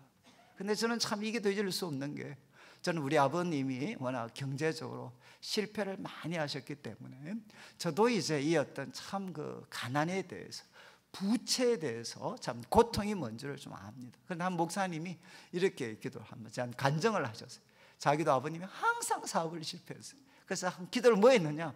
근데 저는 참 이 기도 잊을 수 없는 게, 저는 우리 아버님이 워낙 경제적으로 실패를 많이 하셨기 때문에 저도 이제 이 어떤 참 그 가난에 대해서, 부채에 대해서 참 고통이 뭔지를 좀 압니다. 그런데 한 목사님이 이렇게 기도를 한번 간증을 하셨어요. 자기도 아버님이 항상 사업을 실패했어요. 그래서 기도를 뭐 했느냐,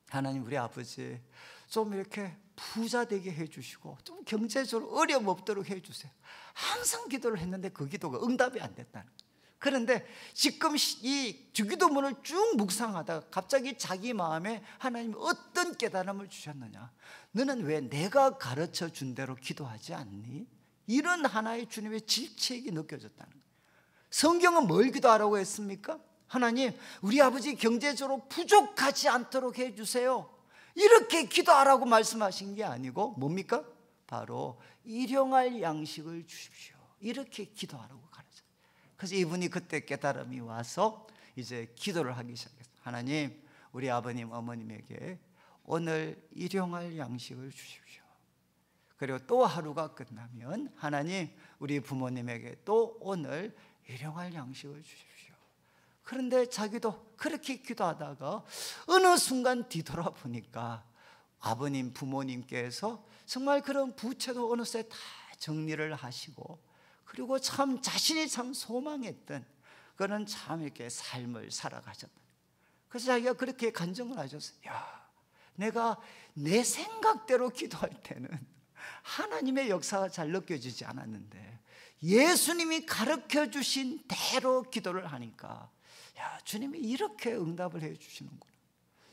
하나님, 우리 아버지 좀 이렇게 부자 되게 해주시고 좀 경제적으로 어려움 없도록 해주세요. 항상 기도를 했는데 그 기도가 응답이 안 됐다는 거예요. 그런데 지금 이 주기도문을 쭉 묵상하다가 갑자기 자기 마음에 하나님이 어떤 깨달음을 주셨느냐, 너는 왜 내가 가르쳐 준 대로 기도하지 않니? 이런 하나의 주님의 질책이 느껴졌다는 거예요. 성경은 뭘 기도하라고 했습니까? 하나님, 우리 아버지 경제적으로 부족하지 않도록 해주세요, 이렇게 기도하라고 말씀하신 게 아니고 뭡니까? 바로 일용할 양식을 주십시오, 이렇게 기도하라고 가르쳐요. 그래서 이분이 그때 깨달음이 와서 이제 기도를 하기 시작했어요. 하나님, 우리 아버님 어머님에게 오늘 일용할 양식을 주십시오. 그리고 또 하루가 끝나면 하나님, 우리 부모님에게 또 오늘 일용할 양식을 주십시오. 그런데 자기도 그렇게 기도하다가 어느 순간 뒤돌아보니까 아버님, 부모님께서 정말 그런 부채도 어느새 다 정리를 하시고, 그리고 참 자신이 참 소망했던 그런 참 이렇게 삶을 살아가셨다. 그래서 자기가 그렇게 간증을 하셨어요. 야, 내가 내 생각대로 기도할 때는 하나님의 역사가 잘 느껴지지 않았는데 예수님이 가르쳐 주신 대로 기도를 하니까, 야, 주님이 이렇게 응답을 해 주시는구나.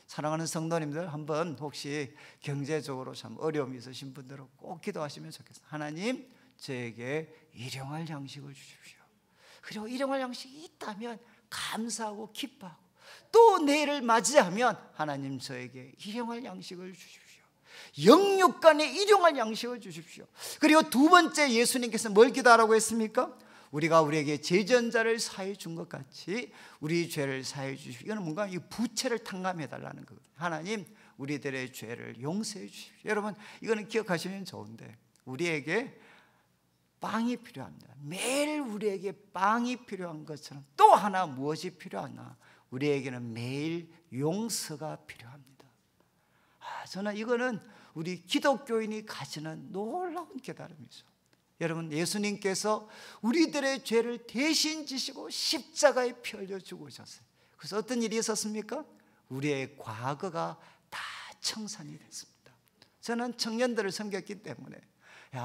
사랑하는 성도님들, 한번 혹시 경제적으로 참 어려움이 있으신 분들은 꼭 기도하시면 좋겠어요. 하나님, 저에게 일용할 양식을 주십시오. 그리고 일용할 양식이 있다면 감사하고 기뻐하고, 또 내일을 맞이하면 하나님, 저에게 일용할 양식을 주십시오. 영육간에 일용할 양식을 주십시오. 그리고 두 번째, 예수님께서 뭘 기도하라고 했습니까? 우리가 우리에게 죄전자를 사해 준 것 같이 우리 죄를 사해 주십시오. 이거는 뭔가 이 부채를 탕감해 달라는 거거든요. 하나님, 우리들의 죄를 용서해 주십시오. 여러분, 이거는 기억하시면 좋은데, 우리에게 빵이 필요합니다. 매일 우리에게 빵이 필요한 것처럼 또 하나 무엇이 필요하나? 우리에게는 매일 용서가 필요합니다. 저는 이거는 우리 기독교인이 가지는 놀라운 깨달음이죠. 여러분, 예수님께서 우리들의 죄를 대신 지시고 십자가에 피 흘려 죽으셨어요. 그래서 어떤 일이 있었습니까? 우리의 과거가 다 청산이 됐습니다. 저는 청년들을 섬겼기 때문에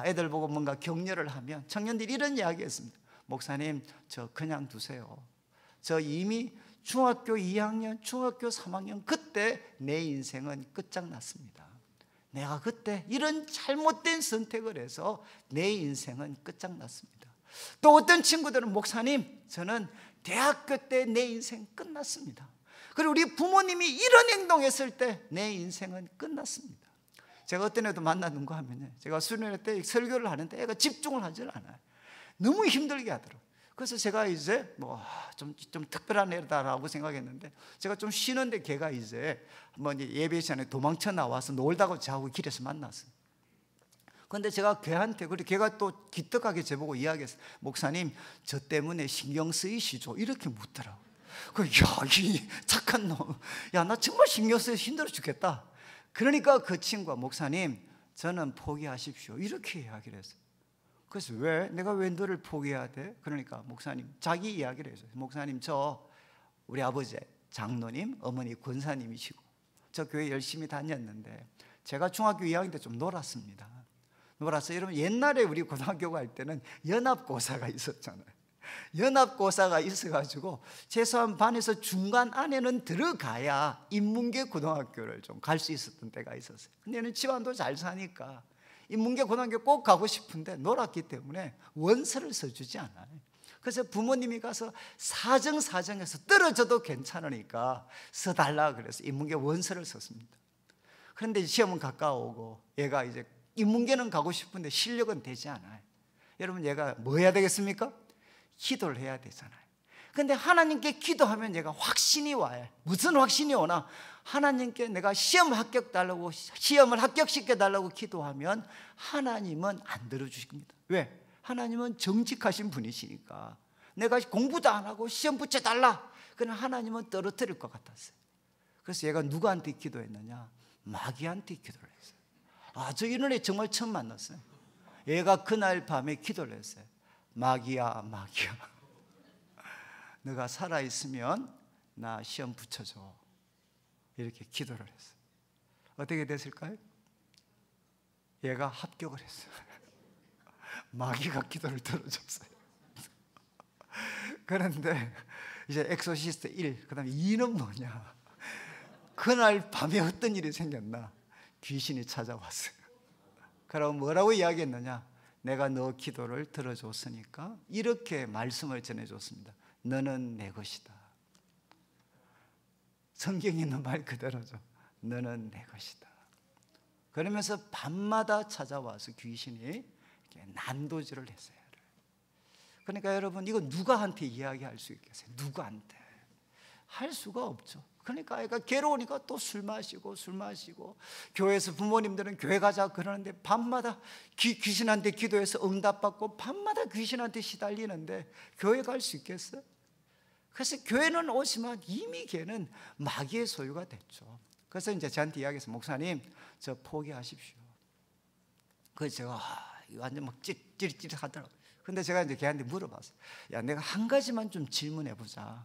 애들 보고 뭔가 격려를 하면 청년들이 이런 이야기했습니다. 목사님, 저 그냥 두세요. 저 이미 중학교 2학년, 중학교 3학년 그때 내 인생은 끝장났습니다. 내가 그때 이런 잘못된 선택을 해서 내 인생은 끝장났습니다. 또 어떤 친구들은 목사님, 저는 대학교 때 내 인생 끝났습니다. 그리고 우리 부모님이 이런 행동했을 때 내 인생은 끝났습니다. 제가 어떤 애도 만나는가 하면 제가 수련회 때 설교를 하는데 애가 집중을 하질 않아요. 너무 힘들게 하더라고요. 그래서 제가 이제 좀 특별한 애다라고 생각했는데 제가 좀 쉬는데 걔가 이제 한번 예배 시간에 도망쳐 나와서 놀다가 저하고 길에서 만났어요. 그런데 제가 걔한테, 그리고 걔가 또 기특하게 저보고 이야기했어요. 목사님, 저 때문에 신경 쓰이시죠? 이렇게 묻더라고요. 이 착한 놈, 나 정말 신경 쓰여 힘들어 죽겠다. 그러니까 그 친구가 목사님, 저는 포기하십시오, 이렇게 이야기를 했어요. 그래서 내가 왜 너를 포기해야 돼? 그러니까 목사님, 자기 이야기를 했어요. 목사님, 저 우리 아버지 장로님, 어머니 권사님이시고 저 교회 열심히 다녔는데 제가 중학교 2학년 때 좀 놀았습니다. 놀아서 여러분, 옛날에 우리 고등학교 갈 때는 연합고사가 있었잖아요. 연합고사가 있어가지고 최소한 반에서 중간 안에는 들어가야 인문계 고등학교를 좀 갈 수 있었던 때가 있었어요. 근데 얘는 집안도 잘 사니까 인문계 고등학교 꼭 가고 싶은데 놀았기 때문에 원서를 써주지 않아요. 그래서 부모님이 가서 사정해서 떨어져도 괜찮으니까 써달라 그래서 인문계 원서를 썼습니다. 그런데 시험은 가까워오고 얘가 이제 인문계는 가고 싶은데 실력은 되지 않아요. 여러분, 얘가 뭐 해야 되겠습니까? 기도를 해야 되잖아요. 그런데 하나님께 기도하면 얘가 확신이 와요. 무슨 확신이 오나? 하나님께 내가 시험을 합격시켜 달라고 기도하면 하나님은 안 들어주십니다. 왜? 하나님은 정직하신 분이시니까. 내가 공부도 안 하고 시험 붙여달라, 그럼 하나님은 떨어뜨릴 것 같았어요. 그래서 얘가 누구한테 기도했느냐? 마귀한테 기도를 했어요. 저 이런 애 정말 처음 만났어요. 얘가 그날 밤에 기도를 했어요. 마귀야, 너가 살아있으면 나 시험 붙여줘, 이렇게 기도를 했어요. 어떻게 됐을까요? 얘가 합격을 했어요. 마귀가 기도를 들어줬어요. 그런데 이제 엑소시스트 1, 그 다음에 2는 뭐냐? 그날 밤에 어떤 일이 생겼나? 귀신이 찾아왔어요. 그럼 뭐라고 이야기했느냐? 내가 너 기도를 들어줬으니까 이렇게 말씀을 전해줬습니다. 너는 내 것이다. 성경에 있는 말 그대로죠. 너는 내 것이다. 그러면서 밤마다 찾아와서 귀신이 이렇게 난도질을 했어요. 그러니까 여러분, 이거 누구한테 이야기할 수 있겠어요? 누구한테? 할 수가 없죠. 그러니까 애가 괴로우니까 또 술 마시고 교회에서 부모님들은 교회 가자 그러는데 밤마다 귀신한테 기도해서 응답받고 밤마다 귀신한테 시달리는데 교회 갈 수 있겠어요? 그래서 교회는 오지만 이미 걔는 마귀의 소유가 됐죠. 그래서 이제 저한테 이야기해서 목사님, 저 포기하십시오. 그래서 제가 완전 막 찌릿찌릿하더라고요. 근데 제가 이제 걔한테 물어봤어요. 야, 내가 한 가지만 좀 질문해보자.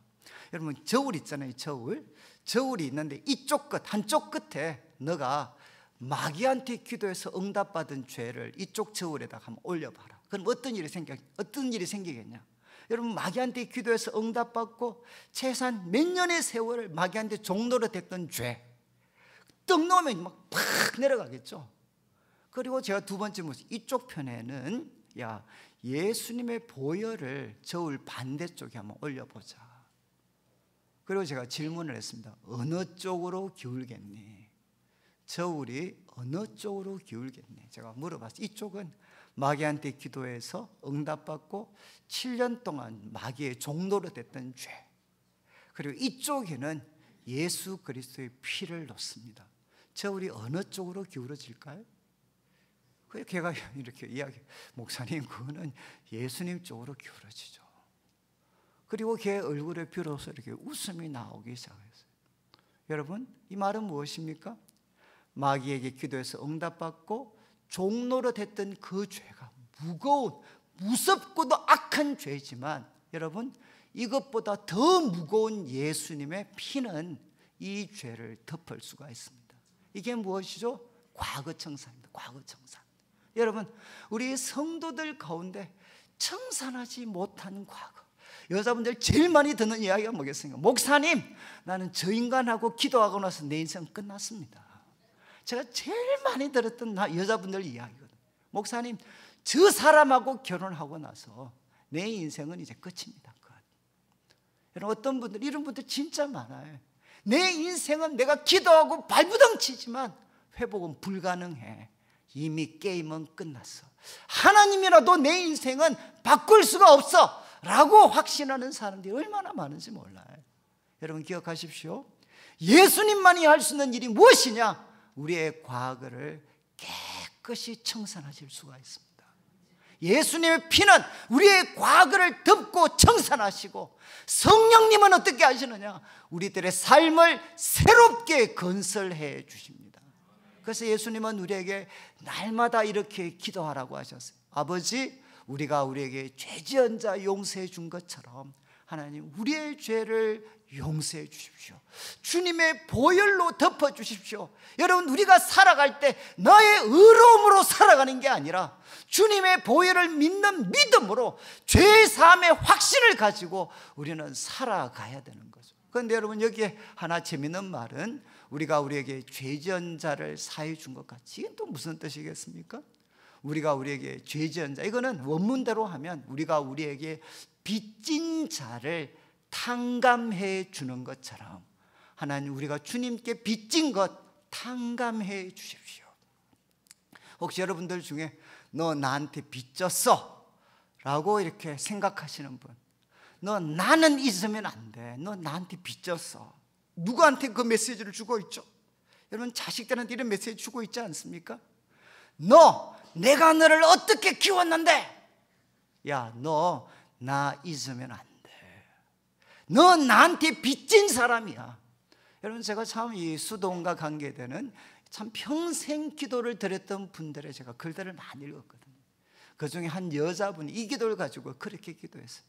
여러분, 저울 있잖아요. 저울이 있는데 이쪽 끝, 한쪽 끝에 너가 마귀한테 기도해서 응답받은 죄를 이쪽 저울에다가 한번 올려봐라. 그럼 어떤 일이 생기겠냐? 여러분, 마귀한테 기도해서 응답받고 최소한 몇 년의 세월을 마귀한테 종로로 됐던 죄 떡 넣으면 막 팍 내려가겠죠. 그리고 제가 두 번째 모습, 이쪽 편에는 예수님의 보혈을 저울 반대쪽에 한번 올려보자. 그리고 제가 질문을 했습니다. 어느 쪽으로 기울겠니? 저울이 어느 쪽으로 기울겠니? 제가 물어봤어요. 이쪽은 마귀한테 기도해서 응답받고 7년 동안 마귀의 종로로 됐던 죄, 그리고 이쪽에는 예수 그리스도의 피를 놓습니다. 저울이 어느 쪽으로 기울어질까요? 그래서 걔가 이렇게 이야기해요. 목사님, 그거는 예수님 쪽으로 기울어지죠. 그리고 걔 얼굴에 비로소 이렇게 웃음이 나오기 시작했어요. 여러분, 이 말은 무엇입니까? 마귀에게 기도해서 응답받고 종로로 됐던 그 죄가 무거운, 무섭고도 악한 죄지만 여러분, 이것보다 더 무거운 예수님의 피는 이 죄를 덮을 수가 있습니다. 이게 무엇이죠? 과거 청산입니다. 과거 청산. 여러분, 우리 성도들 가운데 청산하지 못한 과거, 여자분들 제일 많이 듣는 이야기가 뭐겠습니까? 목사님, 나는 저 인간하고 기도하고 나서 내 인생 끝났습니다. 제가 제일 많이 들었던 여자분들 이야기거든요. 목사님, 저 사람하고 결혼하고 나서 내 인생은 이제 끝입니다. 여러분, 어떤 분들, 이런 분들 진짜 많아요. 내 인생은 내가 기도하고 발부둥 치지만 회복은 불가능해. 이미 게임은 끝났어. 하나님이라도 내 인생은 바꿀 수가 없어 라고 확신하는 사람들이 얼마나 많은지 몰라요. 여러분, 기억하십시오. 예수님만이 할 수 있는 일이 무엇이냐? 우리의 과거를 깨끗이 청산하실 수가 있습니다. 예수님의 피는 우리의 과거를 덮고 청산하시고, 성령님은 어떻게 하시느냐? 우리들의 삶을 새롭게 건설해 주십니다. 그래서 예수님은 우리에게 날마다 이렇게 기도하라고 하셨어요. 아버지, 우리가 우리에게 죄 지은 자 용서해 준 것처럼 하나님, 우리의 죄를 용서해 주십시오. 주님의 보혈로 덮어 주십시오. 여러분, 우리가 살아갈 때 나의 의로움으로 살아가는 게 아니라 주님의 보혈을 믿는 믿음으로 죄 사함의 확신을 가지고 우리는 살아가야 되는 거죠. 그런데 여러분, 여기에 하나 재밌는 말은, 우리가 우리에게 죄 지은 자를 사해 준 것 같이, 이건 또 무슨 뜻이겠습니까? 우리가 우리에게 죄 지은 자, 이거는 원문대로 하면 우리가 우리에게 빚진 자를 탕감해 주는 것처럼 하나님, 우리가 주님께 빚진 것 탕감해 주십시오. 혹시 여러분들 중에 너 나한테 빚졌어 라고 이렇게 생각하시는 분, 너 나는 잊으면 안 돼, 너 나한테 빚졌어, 누구한테 그 메시지를 주고 있죠? 여러분, 자식들한테 이런 메시지 주고 있지 않습니까? 너, 내가 너를 어떻게 키웠는데, 야, 너 나 잊으면 안 돼, 너 나한테 빚진 사람이야. 여러분, 제가 참 이 수도원과 관계되는 참 평생 기도를 드렸던 분들의 제가 글들을 많이 읽었거든요. 그 중에 한 여자분이 이 기도를 가지고 그렇게 기도했어요.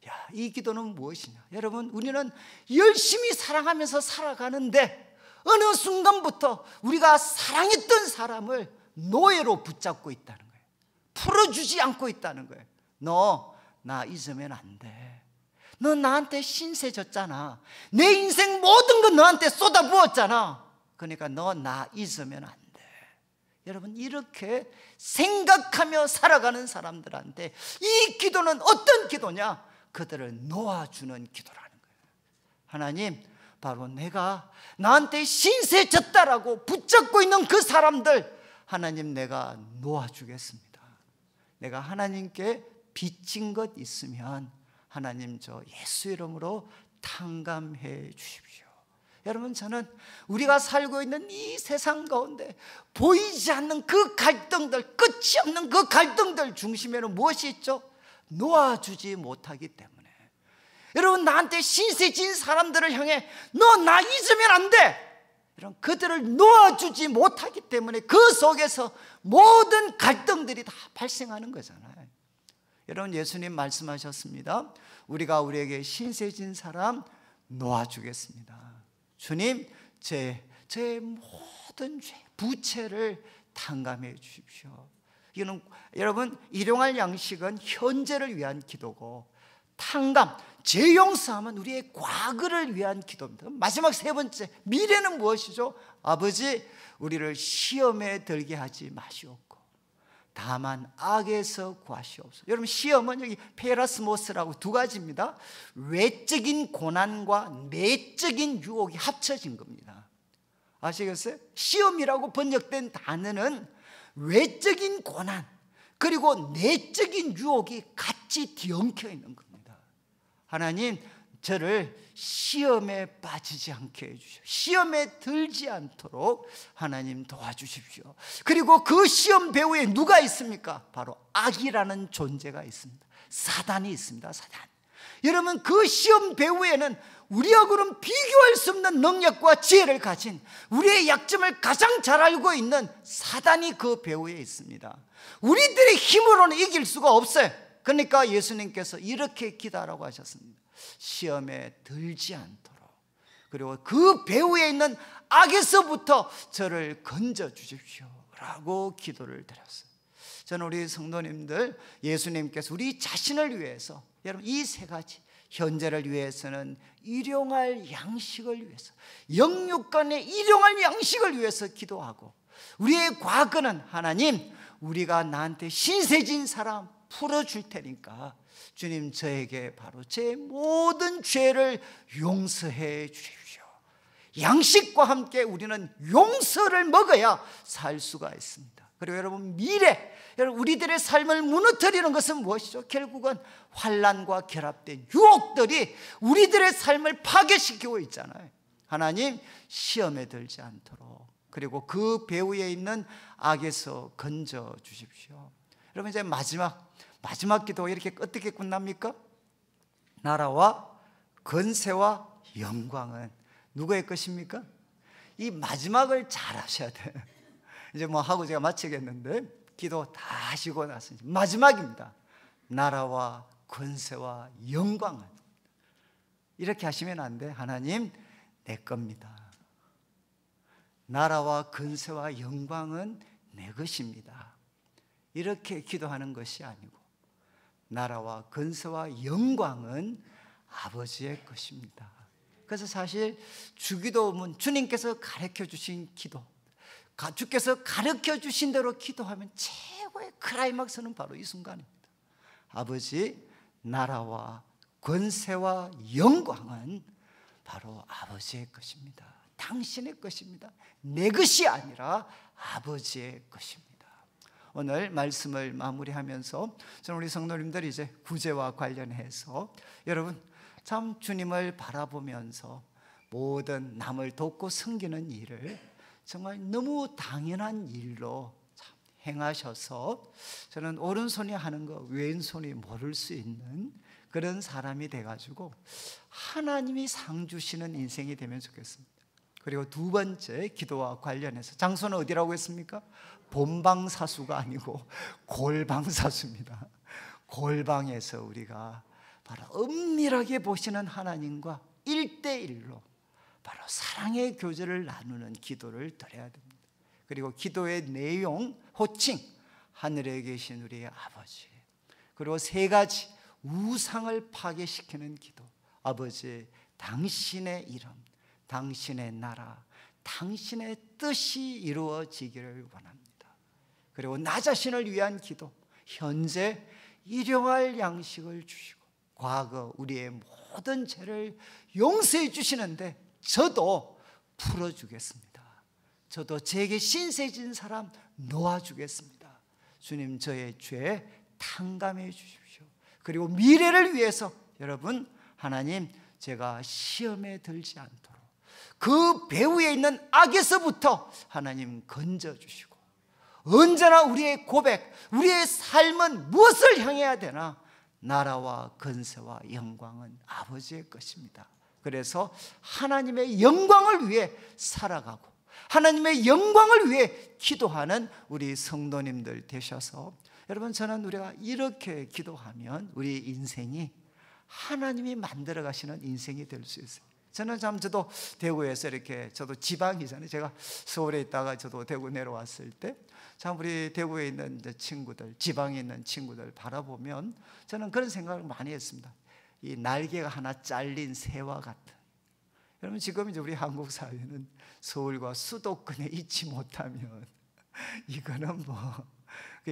야, 이 기도는 무엇이냐? 여러분, 우리는 열심히 사랑하면서 살아가는데 어느 순간부터 우리가 사랑했던 사람을 노예로 붙잡고 있다는 거예요. 풀어주지 않고 있다는 거예요. 너 나 잊으면 안 돼. 너 나한테 신세 졌잖아. 내 인생 모든 거 너한테 쏟아부었잖아. 그러니까 너 나 잊으면 안 돼. 여러분, 이렇게 생각하며 살아가는 사람들한테 이 기도는 어떤 기도냐? 그들을 놓아주는 기도라는 거예요. 하나님, 바로 내가 나한테 신세 졌다라고 붙잡고 있는 그 사람들, 하나님, 내가 놓아주겠습니다. 내가 하나님께 빚진 것 있으면 하나님, 저 예수 이름으로 탕감해 주십시오. 여러분, 저는 우리가 살고 있는 이 세상 가운데 보이지 않는 그 갈등들, 끝이 없는 그 갈등들 중심에는 무엇이 있죠? 놓아주지 못하기 때문에. 여러분, 나한테 신세진 사람들을 향해 너 나 잊으면 안 돼, 이런 그들을 놓아주지 못하기 때문에 그 속에서 모든 갈등들이 다 발생하는 거잖아요. 여러분, 예수님 말씀하셨습니다. 우리가 우리에게 신세진 사람 놓아주겠습니다. 주님, 제 모든 죄, 부채를 탕감해 주십시오. 이거는 여러분, 일용할 양식은 현재를 위한 기도고, 탕감, 죄 용서함은 우리의 과거를 위한 기도입니다. 마지막 세 번째, 미래는 무엇이죠? 아버지, 우리를 시험에 들게 하지 마시옵고 다만 악에서 구하시옵소서. 여러분, 시험은 여기 페라스모스라고 두 가지입니다. 외적인 고난과 내적인 유혹이 합쳐진 겁니다. 아시겠어요? 시험이라고 번역된 단어는 외적인 고난 그리고 내적인 유혹이 같이 뒤엉켜 있는 겁니다. 하나님, 저를 시험에 빠지지 않게 해주십시오. 시험에 들지 않도록 하나님 도와주십시오. 그리고 그 시험 배후에 누가 있습니까? 바로 악이라는 존재가 있습니다. 사단이 있습니다. 사단. 여러분, 그 시험 배후에는 우리하고는 비교할 수 없는 능력과 지혜를 가진, 우리의 약점을 가장 잘 알고 있는 사단이 그 배후에 있습니다. 우리들의 힘으로는 이길 수가 없어요. 그러니까 예수님께서 이렇게 기도하라고 하셨습니다. 시험에 들지 않도록, 그리고 그 배후에 있는 악에서부터 저를 건져 주십시오 라고 기도를 드렸어요. 저는 우리 성도님들, 예수님께서 우리 자신을 위해서, 여러분 이 세 가지, 현재를 위해서는 일용할 양식을 위해서, 영육간의 일용할 양식을 위해서 기도하고, 우리의 과거는 하나님 우리가 나한테 신세진 사람 풀어줄 테니까 주님 저에게 바로 제 모든 죄를 용서해 주십시오. 양식과 함께 우리는 용서를 먹어야 살 수가 있습니다. 그리고 여러분 미래, 여러분 우리들의 삶을 무너뜨리는 것은 무엇이죠? 결국은 환난과 결합된 유혹들이 우리들의 삶을 파괴시키고 있잖아요. 하나님 시험에 들지 않도록, 그리고 그 배후에 있는 악에서 건져 주십시오. 여러분 이제 마지막 기도가 이렇게 어떻게 끝납니까? 나라와 권세와 영광은 누구의 것입니까? 이 마지막을 잘 하셔야 돼요. 이제 뭐 하고 제가 마치겠는데, 기도 다 하시고 나서 마지막입니다. 나라와 권세와 영광은, 이렇게 하시면 안 돼. 하나님 내 겁니다. 나라와 권세와 영광은 내 것입니다. 이렇게 기도하는 것이 아니고, 나라와 권세와 영광은 아버지의 것입니다. 그래서 사실 주기도문, 주님께서 가르쳐 주신 기도, 주께서 가르쳐 주신 대로 기도하면 최고의 클라이막스는 바로 이 순간입니다. 아버지, 나라와 권세와 영광은 바로 아버지의 것입니다. 당신의 것입니다. 내 것이 아니라 아버지의 것입니다. 오늘 말씀을 마무리하면서 저는 우리 성도님들이 이제 구제와 관련해서, 여러분 참 주님을 바라보면서 모든 남을 돕고 섬기는 일을 정말 너무 당연한 일로 참 행하셔서, 저는 오른손이 하는 거 왼손이 모를 수 있는 그런 사람이 돼가지고 하나님이 상 주시는 인생이 되면 좋겠습니다. 그리고 두 번째, 기도와 관련해서 장소는 어디라고 했습니까? 본방사수가 아니고 골방사수입니다. 골방에서 우리가 바로 은밀하게 보시는 하나님과 1대1로 바로 사랑의 교제를 나누는 기도를 드려야 됩니다. 그리고 기도의 내용, 호칭, 하늘에 계신 우리 아버지. 그리고 세 가지, 우상을 파괴시키는 기도. 아버지, 당신의 이름, 당신의 나라, 당신의 뜻이 이루어지기를 원합니다. 그리고 나 자신을 위한 기도, 현재 일용할 양식을 주시고 과거 우리의 모든 죄를 용서해 주시는데 저도 풀어주겠습니다. 저도 제게 신세진 사람 놓아주겠습니다. 주님 저의 죄 탕감해 주십시오. 그리고 미래를 위해서 여러분, 하나님 제가 시험에 들지 않도록 그 배후에 있는 악에서부터 하나님 건져주시고, 언제나 우리의 고백, 우리의 삶은 무엇을 향해야 되나? 나라와 권세와 영광은 아버지의 것입니다. 그래서 하나님의 영광을 위해 살아가고 하나님의 영광을 위해 기도하는 우리 성도님들 되셔서, 여러분 저는 우리가 이렇게 기도하면 우리 인생이 하나님이 만들어 가시는 인생이 될 수 있어요. 저도 대구에서 이렇게, 저도 지방이잖아요. 제가 서울에 있다가 저도 대구 내려왔을 때 참 우리 대구에 있는 친구들, 지방에 있는 친구들 바라보면 저는 그런 생각을 많이 했습니다. 이 날개가 하나 잘린 새와 같은. 여러분 지금 이제 우리 한국 사회는 서울과 수도권에 있지 못하면 이거는 뭐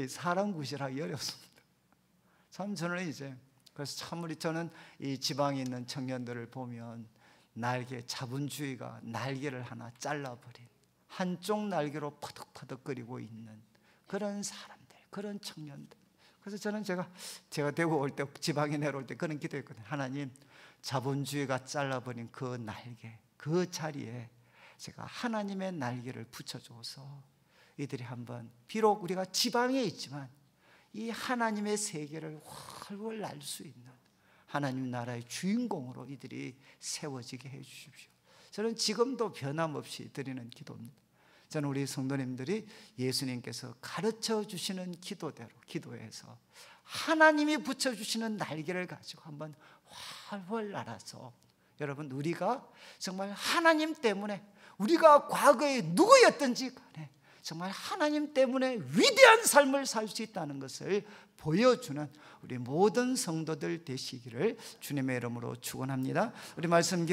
사람 구실하기 어렵습니다. 참 저는 이제 그래서 참 저는 이 지방에 있는 청년들을 보면 날개, 자본주의가 날개를 하나 잘라버린, 한쪽 날개로 퍼덕퍼덕거리고 있는 그런 사람들, 그런 청년들. 그래서 저는 제가 대구 올 때, 지방에 내려올 때 그런 기도했거든요. 하나님, 자본주의가 잘라버린 그 날개, 그 자리에 제가 하나님의 날개를 붙여줘서 이들이 한번, 비록 우리가 지방에 있지만 이 하나님의 세계를 훨훨 날 수 있는 하나님 나라의 주인공으로 이들이 세워지게 해 주십시오. 저는 지금도 변함없이 드리는 기도입니다. 저는 우리 성도님들이 예수님께서 가르쳐 주시는 기도대로 기도해서 하나님이 붙여주시는 날개를 가지고 한번 활활 날아서 여러분, 우리가 정말 하나님 때문에, 우리가 과거에 누구였든지 간에 정말 하나님 때문에 위대한 삶을 살 수 있다는 것을 보여주는 우리 모든 성도들 되시기를 주님의 이름으로 축원합니다. 우리 말씀